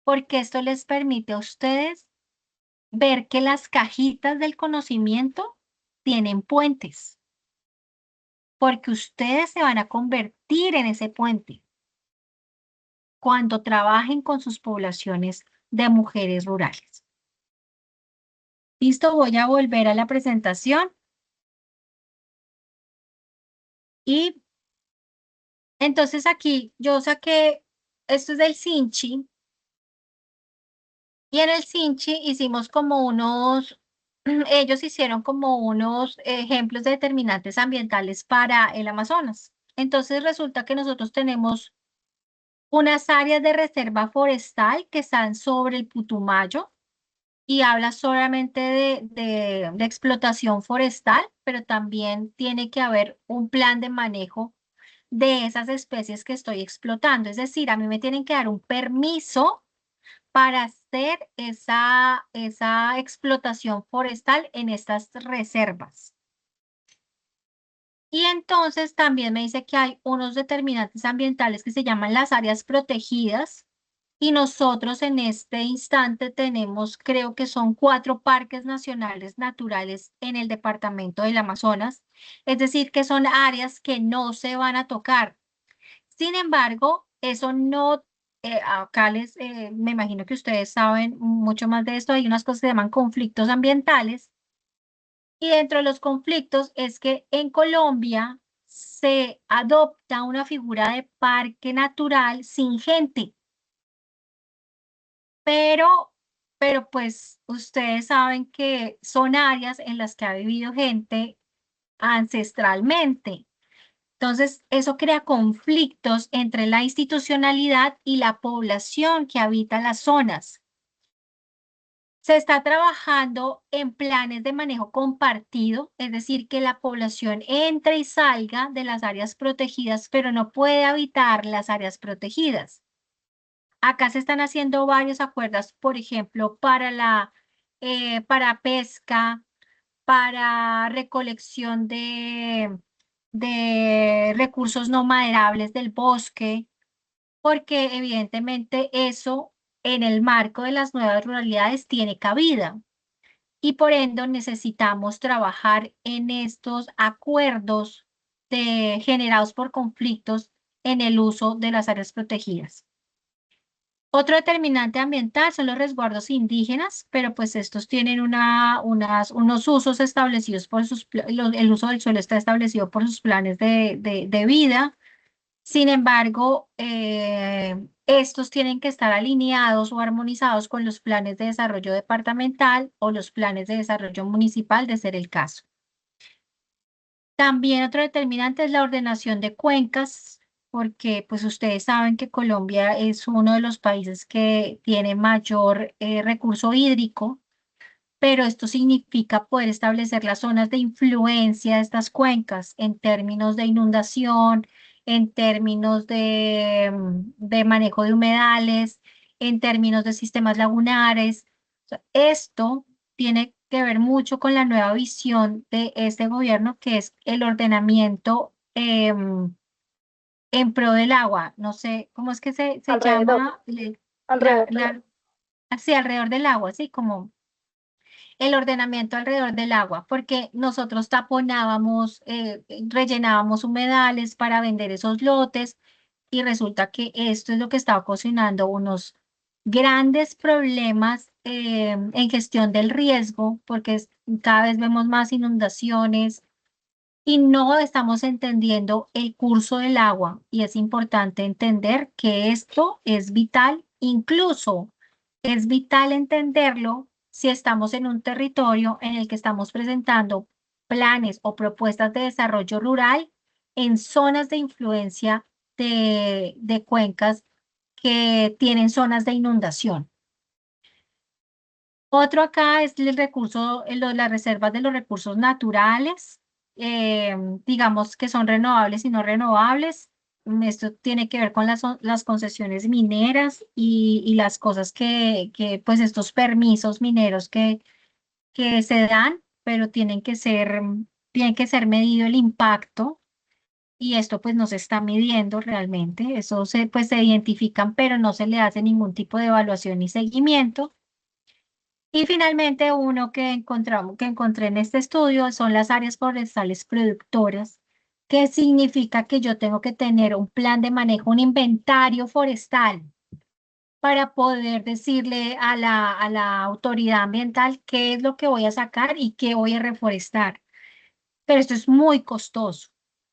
Porque esto les permite a ustedes ver que las cajitas del conocimiento tienen puentes, porque ustedes se van a convertir en ese puente cuando trabajen con sus poblaciones de mujeres rurales. Listo, voy a volver a la presentación. Y entonces aquí yo saqué, esto es del Sinchi, y en el Sinchi hicimos como ellos hicieron como unos ejemplos de determinantes ambientales para el Amazonas. Entonces resulta que nosotros tenemos unas áreas de reserva forestal que están sobre el Putumayo y habla solamente de explotación forestal, pero también tiene que haber un plan de manejo de esas especies que estoy explotando. Es decir, a mí me tienen que dar un permiso para hacer esa explotación forestal en estas reservas. Y entonces también me dice que hay unos determinantes ambientales que se llaman las áreas protegidas. Y nosotros en este instante tenemos, creo que son 4 parques nacionales naturales en el departamento del Amazonas. Es decir, que son áreas que no se van a tocar. Sin embargo, eso no, acá me imagino que ustedes saben mucho más de esto. Hay unas cosas que se llaman conflictos ambientales. Y dentro de los conflictos es que en Colombia se adopta una figura de parque natural sin gente. Pero pues ustedes saben que son áreas en las que ha vivido gente ancestralmente. Entonces, eso crea conflictos entre la institucionalidad y la población que habita las zonas. Se está trabajando en planes de manejo compartido, es decir, que la población entre y salga de las áreas protegidas, pero no puede habitar las áreas protegidas. Acá se están haciendo varios acuerdos, por ejemplo, para pesca, para recolección de recursos no maderables del bosque, porque evidentemente eso en el marco de las nuevas ruralidades tiene cabida. y por ende necesitamos trabajar en estos acuerdos generados por conflictos en el uso de las áreas protegidas. Otro determinante ambiental son los resguardos indígenas, pero pues estos tienen unos usos establecidos por el uso del suelo está establecido por sus planes de vida. Sin embargo, estos tienen que estar alineados o armonizados con los planes de desarrollo departamental o los planes de desarrollo municipal, de ser el caso. También otro determinante es la ordenación de cuencas, porque pues ustedes saben que Colombia es uno de los países que tiene mayor recurso hídrico, pero esto significa poder establecer las zonas de influencia de estas cuencas en términos de inundación, en términos de manejo de humedales, en términos de sistemas lagunares. O sea, esto tiene que ver mucho con la nueva visión de este gobierno, que es el ordenamiento en pro del agua. No sé, ¿cómo es que se llama? Así, alrededor del agua, así como el ordenamiento alrededor del agua, porque nosotros taponábamos, rellenábamos humedales para vender esos lotes y resulta que esto es lo que está ocasionando unos grandes problemas en gestión del riesgo, porque cada vez vemos más inundaciones y no estamos entendiendo el curso del agua y es importante entender que esto es vital, incluso es vital entenderlo si estamos en un territorio en el que estamos presentando planes o propuestas de desarrollo rural en zonas de influencia de cuencas que tienen zonas de inundación. Otro acá es el recurso, las reservas de los recursos naturales, digamos que son renovables y no renovables. Esto tiene que ver con las concesiones mineras y las cosas que pues estos permisos mineros que se dan, pero tiene que ser medido el impacto y esto pues no se está midiendo realmente. Eso pues se identifican, pero no se le hace ningún tipo de evaluación ni seguimiento. Y finalmente uno que encontré en este estudio son las áreas forestales productoras, que significa que yo tengo que tener un plan de manejo, un inventario forestal para poder decirle a la autoridad ambiental qué es lo que voy a sacar y qué voy a reforestar. Pero esto es muy costoso.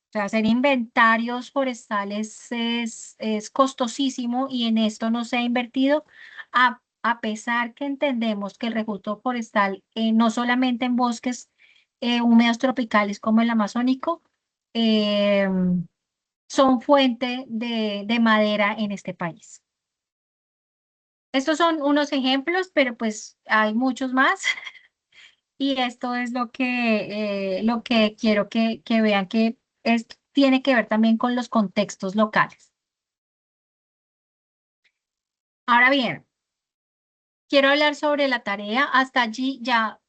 O sea, hacer inventarios forestales es costosísimo y en esto no se ha invertido, a pesar que entendemos que el recurso forestal, no solamente en bosques húmedos tropicales como el amazónico, eh, son fuente de madera en este país. Estos son unos ejemplos, pero pues hay muchos más. Y esto es lo que quiero que vean que esto tiene que ver también con los contextos locales. Ahora bien, quiero hablar sobre la tarea. Hasta allí ya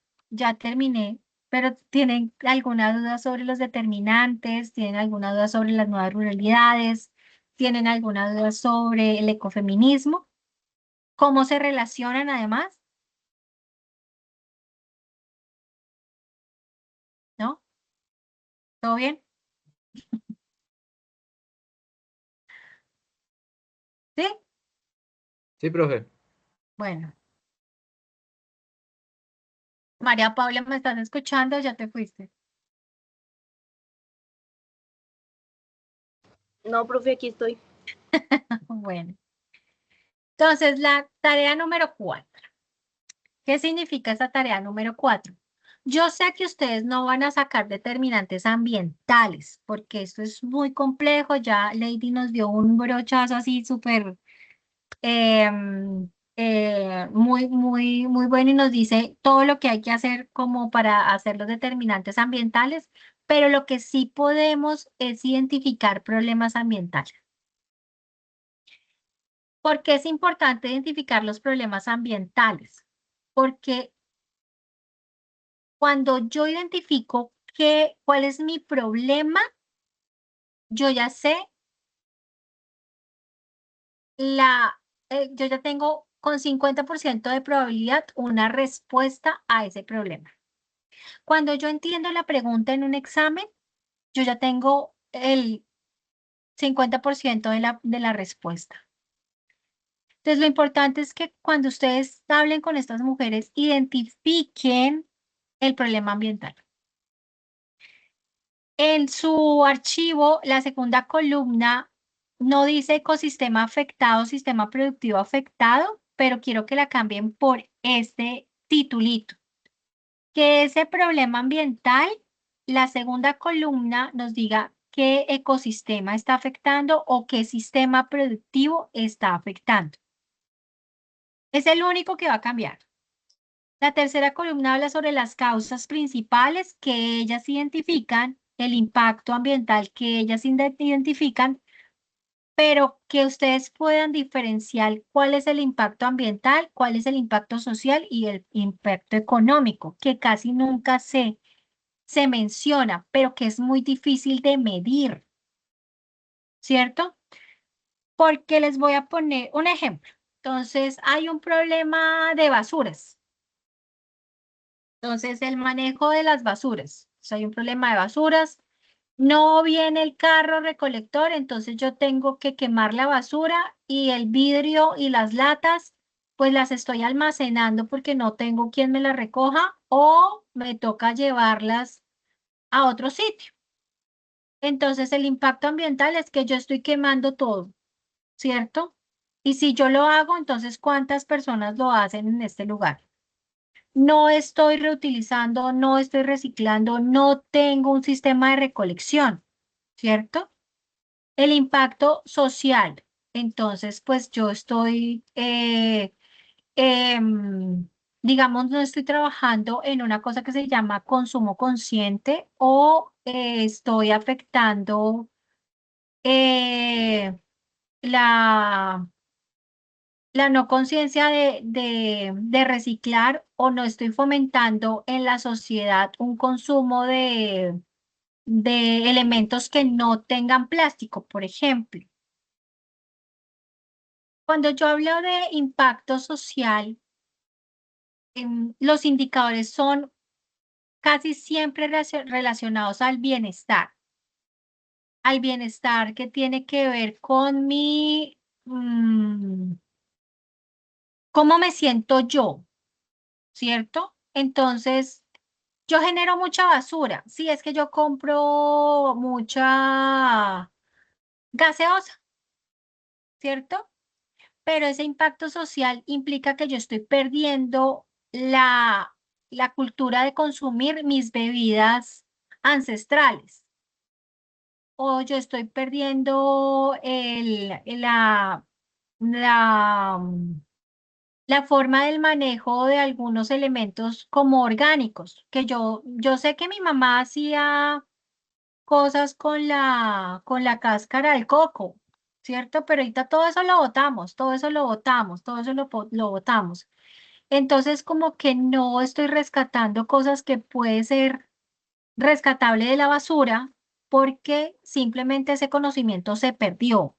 terminé, pero ¿tienen alguna duda sobre los determinantes? ¿Tienen alguna duda sobre las nuevas ruralidades? ¿Tienen alguna duda sobre el ecofeminismo? ¿Cómo se relacionan además? ¿No? ¿Todo bien? ¿Sí? Sí, profe. Bueno. María Paula, ¿me estás escuchando o ya te fuiste? No, profe, aquí estoy. Bueno. Entonces, la tarea número 4. ¿Qué significa esta tarea número 4? Yo sé que ustedes no van a sacar determinantes ambientales, porque esto es muy complejo. Ya Lady nos dio un brochazo así súper muy bueno y nos dice todo lo que hay que hacer como para hacer los determinantes ambientales, pero lo que sí podemos es identificar problemas ambientales. ¿Por qué es importante identificar los problemas ambientales? Porque cuando yo identifico cuál es mi problema, yo ya sé yo ya tengo con 50% de probabilidad una respuesta a ese problema. Cuando yo entiendo la pregunta en un examen, yo ya tengo el 50% de la respuesta. Entonces, lo importante es que cuando ustedes hablen con estas mujeres, identifiquen el problema ambiental. En su archivo, la segunda columna no dice ecosistema afectado, sistema productivo afectado, pero quiero que la cambien por este titulito. Que ese problema ambiental, la segunda columna nos diga qué ecosistema está afectando o qué sistema productivo está afectando. Es el único que va a cambiar. La tercera columna habla sobre las causas principales que ellas identifican, el impacto ambiental que ellas identifican, pero que ustedes puedan diferenciar cuál es el impacto ambiental, cuál es el impacto social y el impacto económico, que casi nunca se menciona, pero que es muy difícil de medir, ¿cierto? Porque les voy a poner un ejemplo. Entonces, hay un problema de basuras. Entonces, el manejo de las basuras. O sea, hay un problema de basuras. No viene el carro recolector, entonces yo tengo que quemar la basura y el vidrio y las latas, pues las estoy almacenando porque no tengo quien me las recoja o me toca llevarlas a otro sitio. Entonces, el impacto ambiental es que yo estoy quemando todo, ¿cierto? Y si yo lo hago, entonces, ¿cuántas personas lo hacen en este lugar? No estoy reutilizando, no estoy reciclando, no tengo un sistema de recolección, ¿cierto? El impacto social. Entonces, pues yo estoy, digamos, no estoy trabajando en una cosa que se llama consumo consciente o estoy afectando la, la no conciencia de reciclar o no estoy fomentando en la sociedad un consumo de elementos que no tengan plástico, por ejemplo. Cuando yo hablo de impacto social, los indicadores son casi siempre relacionados al bienestar que tiene que ver con cómo me siento yo, ¿cierto? Entonces, yo genero mucha basura. Sí, es que yo compro mucha gaseosa, ¿cierto? Pero ese impacto social implica que yo estoy perdiendo la cultura de consumir mis bebidas ancestrales. O yo estoy perdiendo la, la forma del manejo de algunos elementos como orgánicos, que yo sé que mi mamá hacía cosas con la cáscara del coco, ¿cierto? Pero ahorita todo eso lo botamos, todo eso lo botamos, todo eso lo botamos. Entonces, como que no estoy rescatando cosas que puede ser rescatable de la basura porque simplemente ese conocimiento se perdió.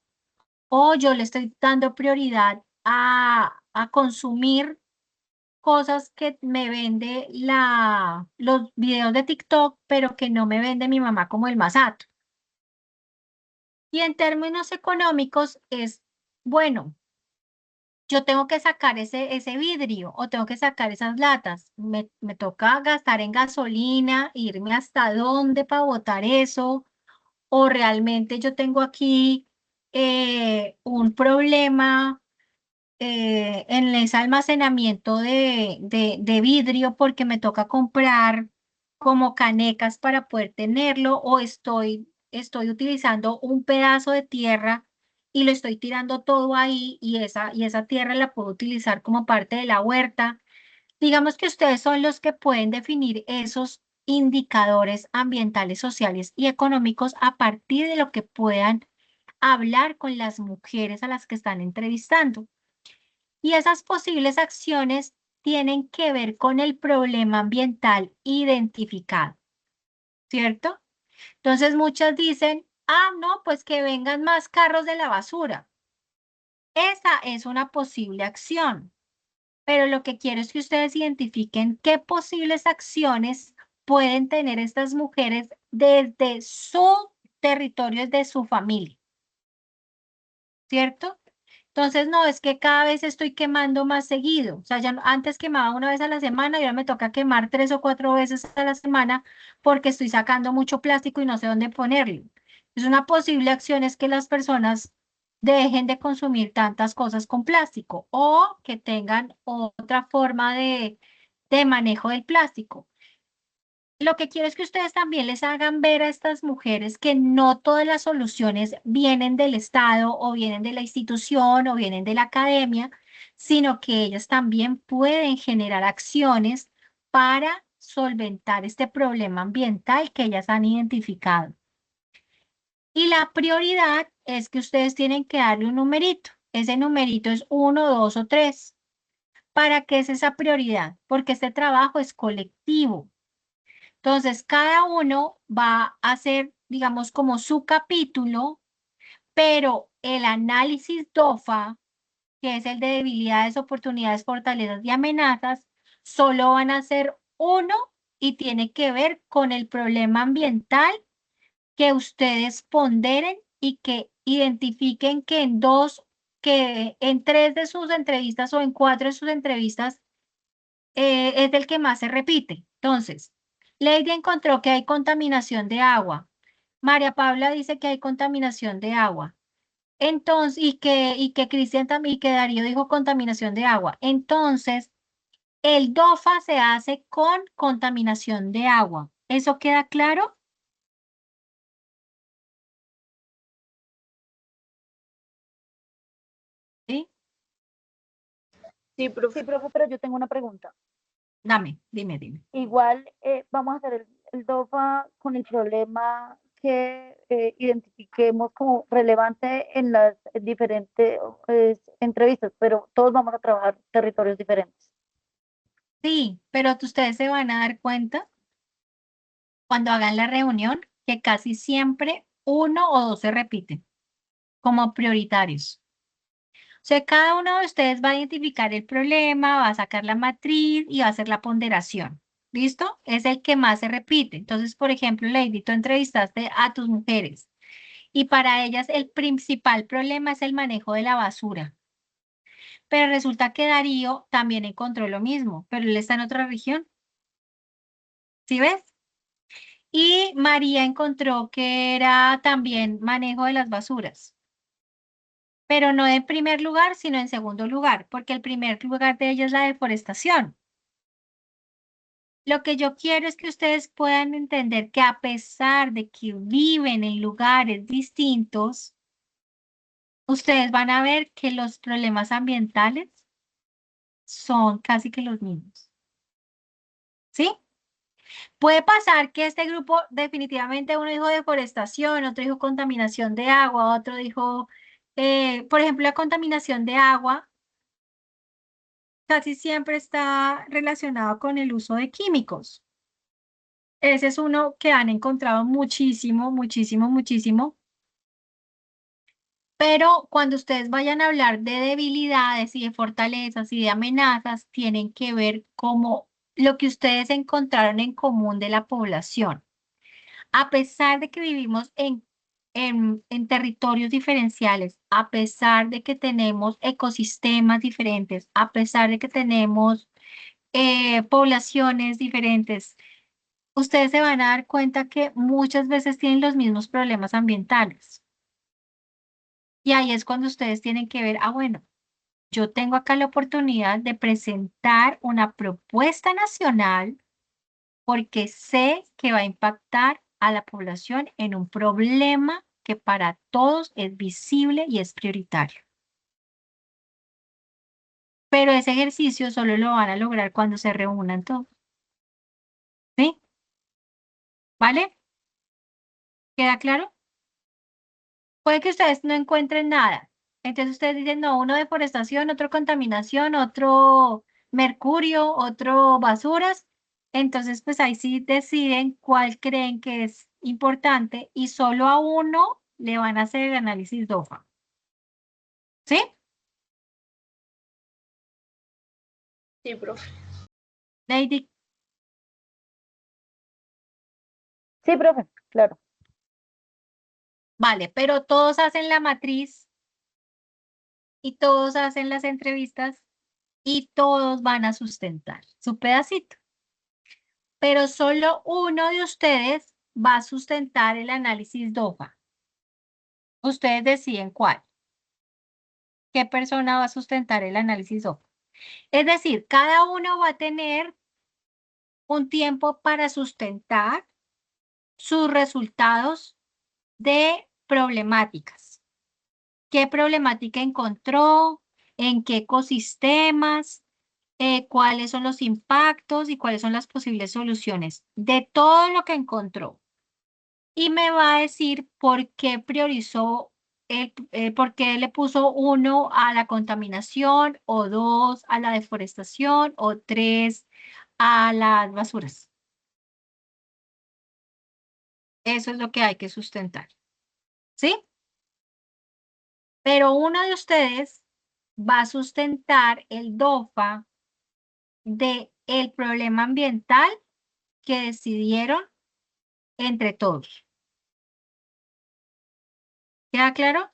O yo le estoy dando prioridad a consumir cosas que me vende los videos de TikTok, pero que no me vende mi mamá como el masato. Y en términos económicos es, bueno, yo tengo que sacar ese vidrio o tengo que sacar esas latas. Me toca gastar en gasolina, irme hasta dónde para botar eso, o realmente yo tengo aquí un problema en ese almacenamiento de vidrio porque me toca comprar como canecas para poder tenerlo o estoy utilizando un pedazo de tierra y lo estoy tirando todo ahí y esa tierra la puedo utilizar como parte de la huerta. Digamos que ustedes son los que pueden definir esos indicadores ambientales, sociales y económicos a partir de lo que puedan hablar con las mujeres a las que están entrevistando. Y esas posibles acciones tienen que ver con el problema ambiental identificado, ¿cierto? Entonces muchas dicen, ah, no, pues que vengan más carros de la basura. esa es una posible acción. Pero lo que quiero es que ustedes identifiquen qué posibles acciones pueden tener estas mujeres desde su territorio, desde su familia. ¿Cierto? Entonces, no, es que cada vez estoy quemando más seguido. O sea, ya antes quemaba una vez a la semana y ahora me toca quemar 3 o 4 veces a la semana porque estoy sacando mucho plástico y no sé dónde ponerlo. Es una posible acción es que las personas dejen de consumir tantas cosas con plástico o que tengan otra forma de manejo del plástico. Lo que quiero es que ustedes también les hagan ver a estas mujeres que no todas las soluciones vienen del Estado o vienen de la institución o vienen de la academia, sino que ellas también pueden generar acciones para solventar este problema ambiental que ellas han identificado. Y la prioridad es que ustedes tienen que darle un numerito. Ese numerito es 1, 2 o 3. ¿Para qué es esa prioridad? Porque este trabajo es colectivo. Entonces, cada uno va a hacer, digamos, como su capítulo, pero el análisis DOFA, que es el de debilidades, oportunidades, fortalezas y amenazas, solo van a ser uno y tiene que ver con el problema ambiental que ustedes ponderen y que identifiquen que en 3 de sus entrevistas o en 4 de sus entrevistas es el que más se repite. Entonces, Lady encontró que hay contaminación de agua. María Paula dice que hay contaminación de agua. Entonces, y que Cristian también, y que Darío dijo contaminación de agua. Entonces, el DOFA se hace con contaminación de agua. ¿Eso queda claro? ¿Sí? Sí, profe. Sí, profe, pero yo tengo una pregunta. Dime. Igual vamos a hacer el DOFA con el problema que identifiquemos como relevante en las diferentes entrevistas, pero todos vamos a trabajar territorios diferentes. Sí, pero ustedes se van a dar cuenta cuando hagan la reunión que casi siempre 1 o 2 se repiten como prioritarios. O sea, cada uno de ustedes va a identificar el problema, va a sacar la matriz y va a hacer la ponderación. ¿Listo? Es el que más se repite. Entonces, por ejemplo, Lady, tú entrevistaste a tus mujeres y para ellas el principal problema es el manejo de la basura. Pero resulta que Darío también encontró lo mismo, pero él está en otra región. ¿Sí ves? Y María encontró que era también manejo de las basuras, pero no en primer lugar, sino en segundo lugar, porque el primer lugar de ella es la deforestación. Lo que yo quiero es que ustedes puedan entender que a pesar de que viven en lugares distintos, ustedes van a ver que los problemas ambientales son casi que los mismos. ¿Sí? Puede pasar que este grupo definitivamente uno dijo deforestación, otro dijo contaminación de agua, otro dijo, por ejemplo, la contaminación de agua casi siempre está relacionado con el uso de químicos. Ese es uno que han encontrado muchísimo. Pero cuando ustedes vayan a hablar de debilidades y de fortalezas y de amenazas, tienen que ver como lo que ustedes encontraron en común de la población. A pesar de que vivimos en territorios diferenciales, a pesar de que tenemos ecosistemas diferentes, a pesar de que tenemos poblaciones diferentes, ustedes se van a dar cuenta que muchas veces tienen los mismos problemas ambientales. Y ahí es cuando ustedes tienen que ver, bueno, yo tengo acá la oportunidad de presentar una propuesta nacional porque sé que va a impactar a la población en un problema que para todos es visible y es prioritario. Pero ese ejercicio solo lo van a lograr cuando se reúnan todos. ¿Sí? ¿Vale? ¿Queda claro? Puede que ustedes no encuentren nada. Entonces ustedes dicen, no, uno deforestación, otro contaminación, otro mercurio, otro basuras. Entonces, pues ahí sí deciden cuál creen que es importante y solo a uno le van a hacer el análisis DOFA. ¿Sí? Sí, profe. Lady, Sí, profe, claro. vale, pero todos hacen la matriz y todos hacen las entrevistas y todos van a sustentar su pedacito. Pero solo uno de ustedes va a sustentar el análisis DOFA. Ustedes deciden cuál. ¿Qué persona va a sustentar el análisis DOFA? Es decir, cada uno va a tener un tiempo para sustentar sus resultados de problemáticas. ¿Qué problemática encontró? ¿En qué ecosistemas? ¿Cuáles son los impactos y cuáles son las posibles soluciones de todo lo que encontró? Y me va a decir por qué priorizó, por qué le puso 1 a la contaminación, o 2 a la deforestación, o 3 a las basuras. Eso es lo que hay que sustentar. ¿Sí? Pero uno de ustedes va a sustentar el DOFA de el problema ambiental que decidieron entre todos. ¿Queda claro?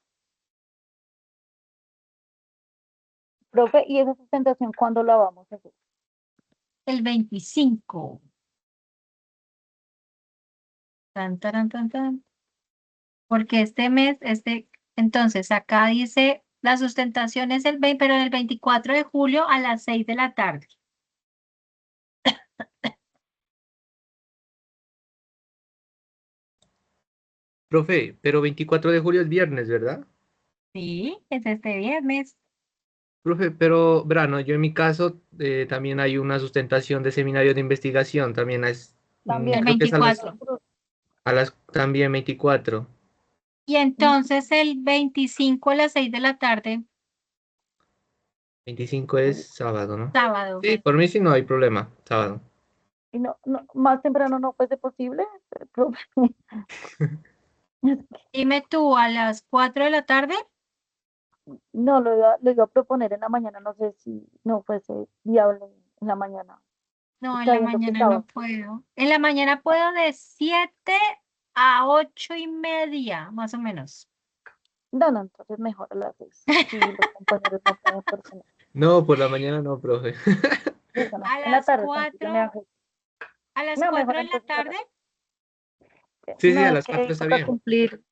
Profe, ¿y esa sustentación cuándo la vamos a hacer? El 25. Tan, taran, tan, tan. Porque este mes, entonces acá dice, la sustentación es el 20, pero el 24 de julio a las 6 de la tarde. Profe, pero 24 de julio es viernes, ¿verdad? Sí, es este viernes. Profe, pero, Brano, yo en mi caso también hay una sustentación de seminario de investigación, también es, También. El creo que es 24. a las también 24. Y entonces el 25 a las 6 de la tarde, 25 es sábado, ¿no? sábado. Sí, por mí sí no hay problema, sábado. Y no, más temprano no fuese posible, profe. Dime tú, a las 4 de la tarde. No, lo iba a proponer en la mañana, no sé si no fuese viable en la mañana. No, en la Sabiendo que mañana estaba. no puedo. En la mañana puedo de 7 a 8:30, más o menos. No, no, entonces mejor a las 6. Si los compañeros no pueden por tener. No, por la mañana no, profe. Eso no. A En la las tarde, tranquilo, me 4, ajusto. a las No, 4 mejor de la entonces a las tarde. Sí, sí, No, a es las 4 que está toca bien. cumplir.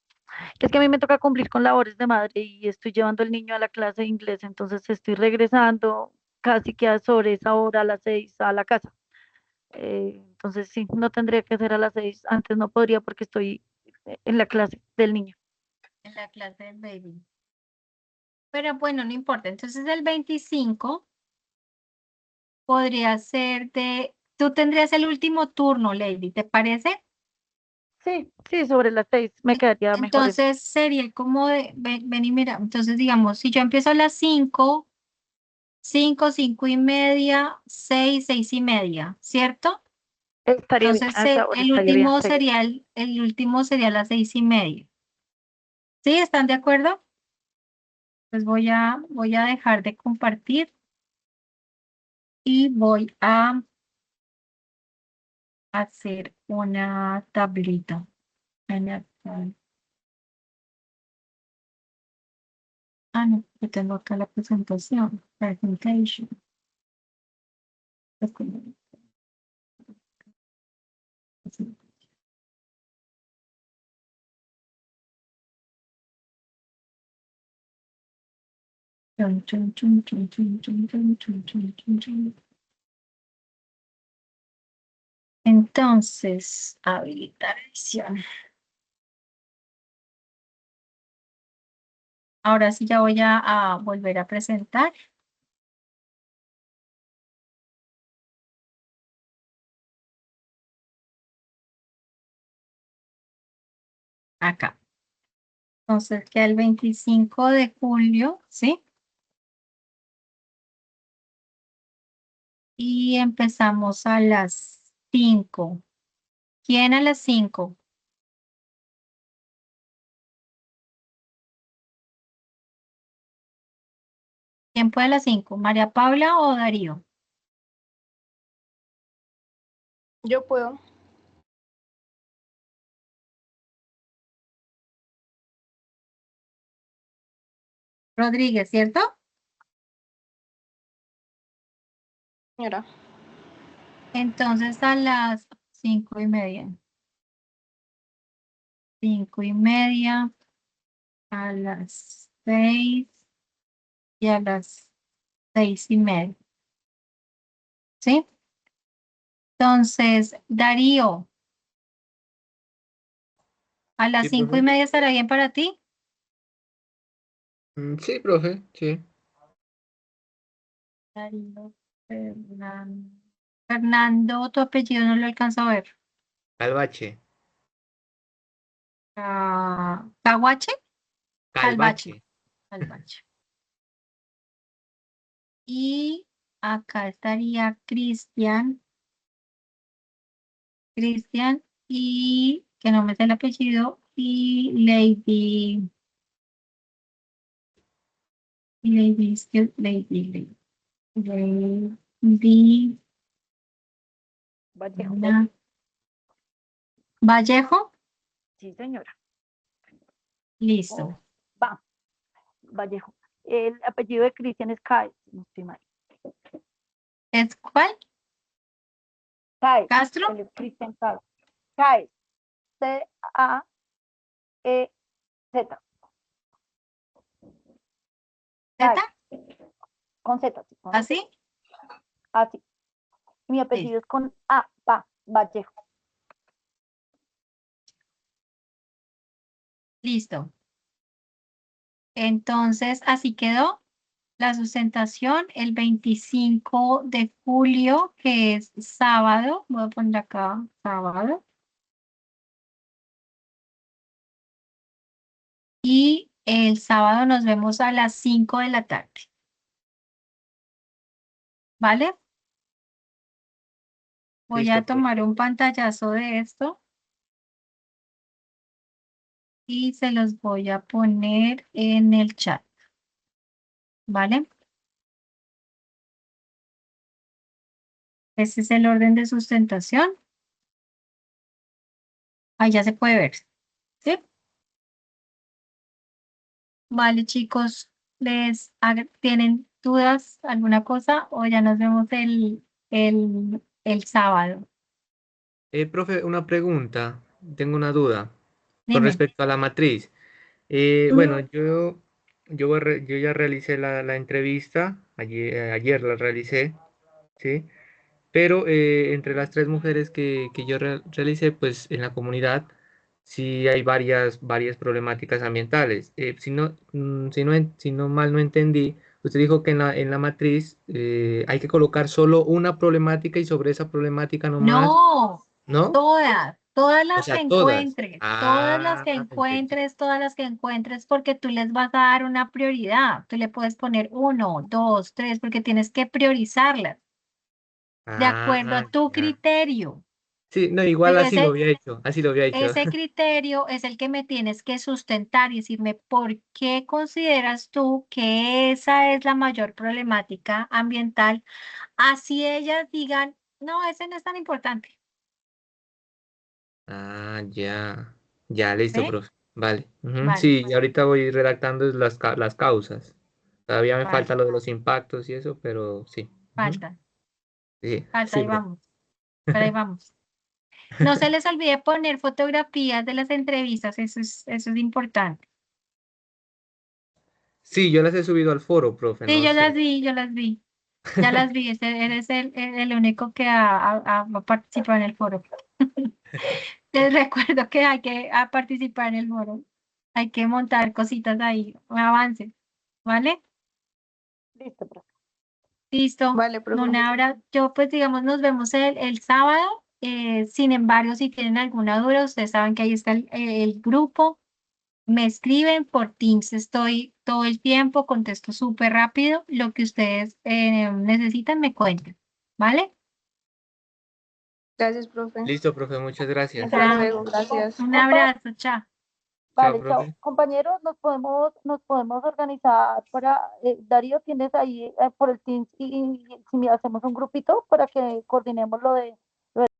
Es que a mí me toca cumplir con labores de madre y estoy llevando al niño a la clase de inglés, entonces estoy regresando casi que sobre esa hora a las 6 a la casa. Entonces sí, no tendría que ser a las 6. Antes no podría porque estoy en la clase del niño. En la clase del baby. Pero bueno, no importa. Entonces el 25 podría ser tú tendrías el último turno, Lady, ¿te parece? Sí, sí, sobre las 6 me quedaría mejor eso. Entonces sería como ven y mira, entonces digamos, si yo empiezo a las 5, 5:30, 6, 6:30, ¿cierto? Estaría bien, Entonces a esa hora el estaría bien. último Sí. sería el último sería a las 6:30. ¿Sí? ¿Están de acuerdo? Pues voy a dejar de compartir y voy a hacer una tablita. No, yo tengo acá la presentación. Presentation. Chun, chun, chun, chun, chun, chun, chun, chun, chun, chun, chun. Entonces, habilitar edición. Ahora sí ya voy a volver a presentar. Acá. Entonces, queda el 25 de julio, ¿sí? Y empezamos a las 5. ¿Quién a las 5? ¿Quién puede a las 5? ¿María Paula o Darío? Yo puedo. Rodríguez, ¿cierto? Señora. Entonces a las 5:30. 5:30, a las 6 y a las 6:30. ¿Sí? Entonces, Darío, ¿a las Sí, 5:30 estará bien para ti? Sí, profe, sí. Darío Fernando. Fernando, tu apellido no lo alcanzo a ver. Calvache. ¿Caguache? Calvache. Calvache. Calvache. Y acá estaría Cristian. Cristian y que no me sé el apellido. Y Lady. Lady, es que Lady. Lady. Vallejo. Vallejo. Sí, señora. Listo. Oh, va, Vallejo. El apellido de Cristian es Caes, si no estoy mal. ¿Es cuál? Caes. ¿Castro? Él es Cristian Caes. Caes. C-A-E-Z. ¿Z? Con Z, sí, con Z. ¿Así? Así. Mi apellido es con A, Vallejo. Listo. Entonces, así quedó la sustentación el 25 de julio, que es sábado. Voy a poner acá sábado. Y el sábado nos vemos a las 5 de la tarde. ¿Vale? Voy Listo, a tomar un pantallazo de esto y se los voy a poner en el chat. ¿Vale? Este es el orden de sustentación. Ahí ya se puede ver. ¿Sí? Vale, chicos. ¿Tienen dudas, alguna cosa? O ya nos vemos el sábado. Profe, una pregunta. Tengo una duda con Dime. respecto a la matriz. Bueno, yo ya realicé la entrevista, ayer la realicé, ¿sí? Pero entre las tres mujeres que yo realicé, pues en la comunidad sí hay varias problemáticas ambientales. Si no mal no entendí, usted dijo que en la matriz hay que colocar solo una problemática y sobre esa problemática nomás, No, ¿no? todas O las que sea, todas. encuentres, Ah, entendí. todas las que encuentres, porque tú les vas a dar una prioridad. Tú le puedes poner 1, 2, 3, porque tienes que priorizarlas de acuerdo a Ah, tu ya. criterio. Sí, no, igual Pero así lo había hecho, así lo había hecho. ese criterio es el que me tienes que sustentar y decirme por qué consideras tú que esa es la mayor problemática ambiental. Así ellas digan, no, ese no es tan importante. Ah, ya. Ya, listo, ¿Ve? profe. Vale. Ujú, Vale, sí, y ahorita voy redactando las causas. Todavía me vale, falta lo de los impactos y eso, pero sí. Ujú, falta, sí, sí, ahí profe. vamos, pero ahí vamos. No se les olvide poner fotografías de las entrevistas, eso es importante. Sí, yo las he subido al foro, profe, Sí, no sé. ya las vi, eres el único que ha participado en el foro. Les recuerdo que hay que participar en el foro, hay que montar cositas ahí, avances, ¿vale? Listo, profe. Listo, Vale, profe. ahora yo pues digamos nos vemos el sábado, sin embargo si tienen alguna duda ustedes saben que ahí está el grupo, me escriben por Teams, estoy todo el tiempo, contesto súper rápido, lo que ustedes necesitan me cuentan, ¿vale? Gracias, profe. Listo, profe, muchas gracias. Hasta Chao, luego. Gracias. un abrazo, chao. Chao, Vale, chao. profe. Compañeros, nos podemos organizar para, Darío, tienes ahí por el Teams y si hacemos un grupito para que coordinemos lo de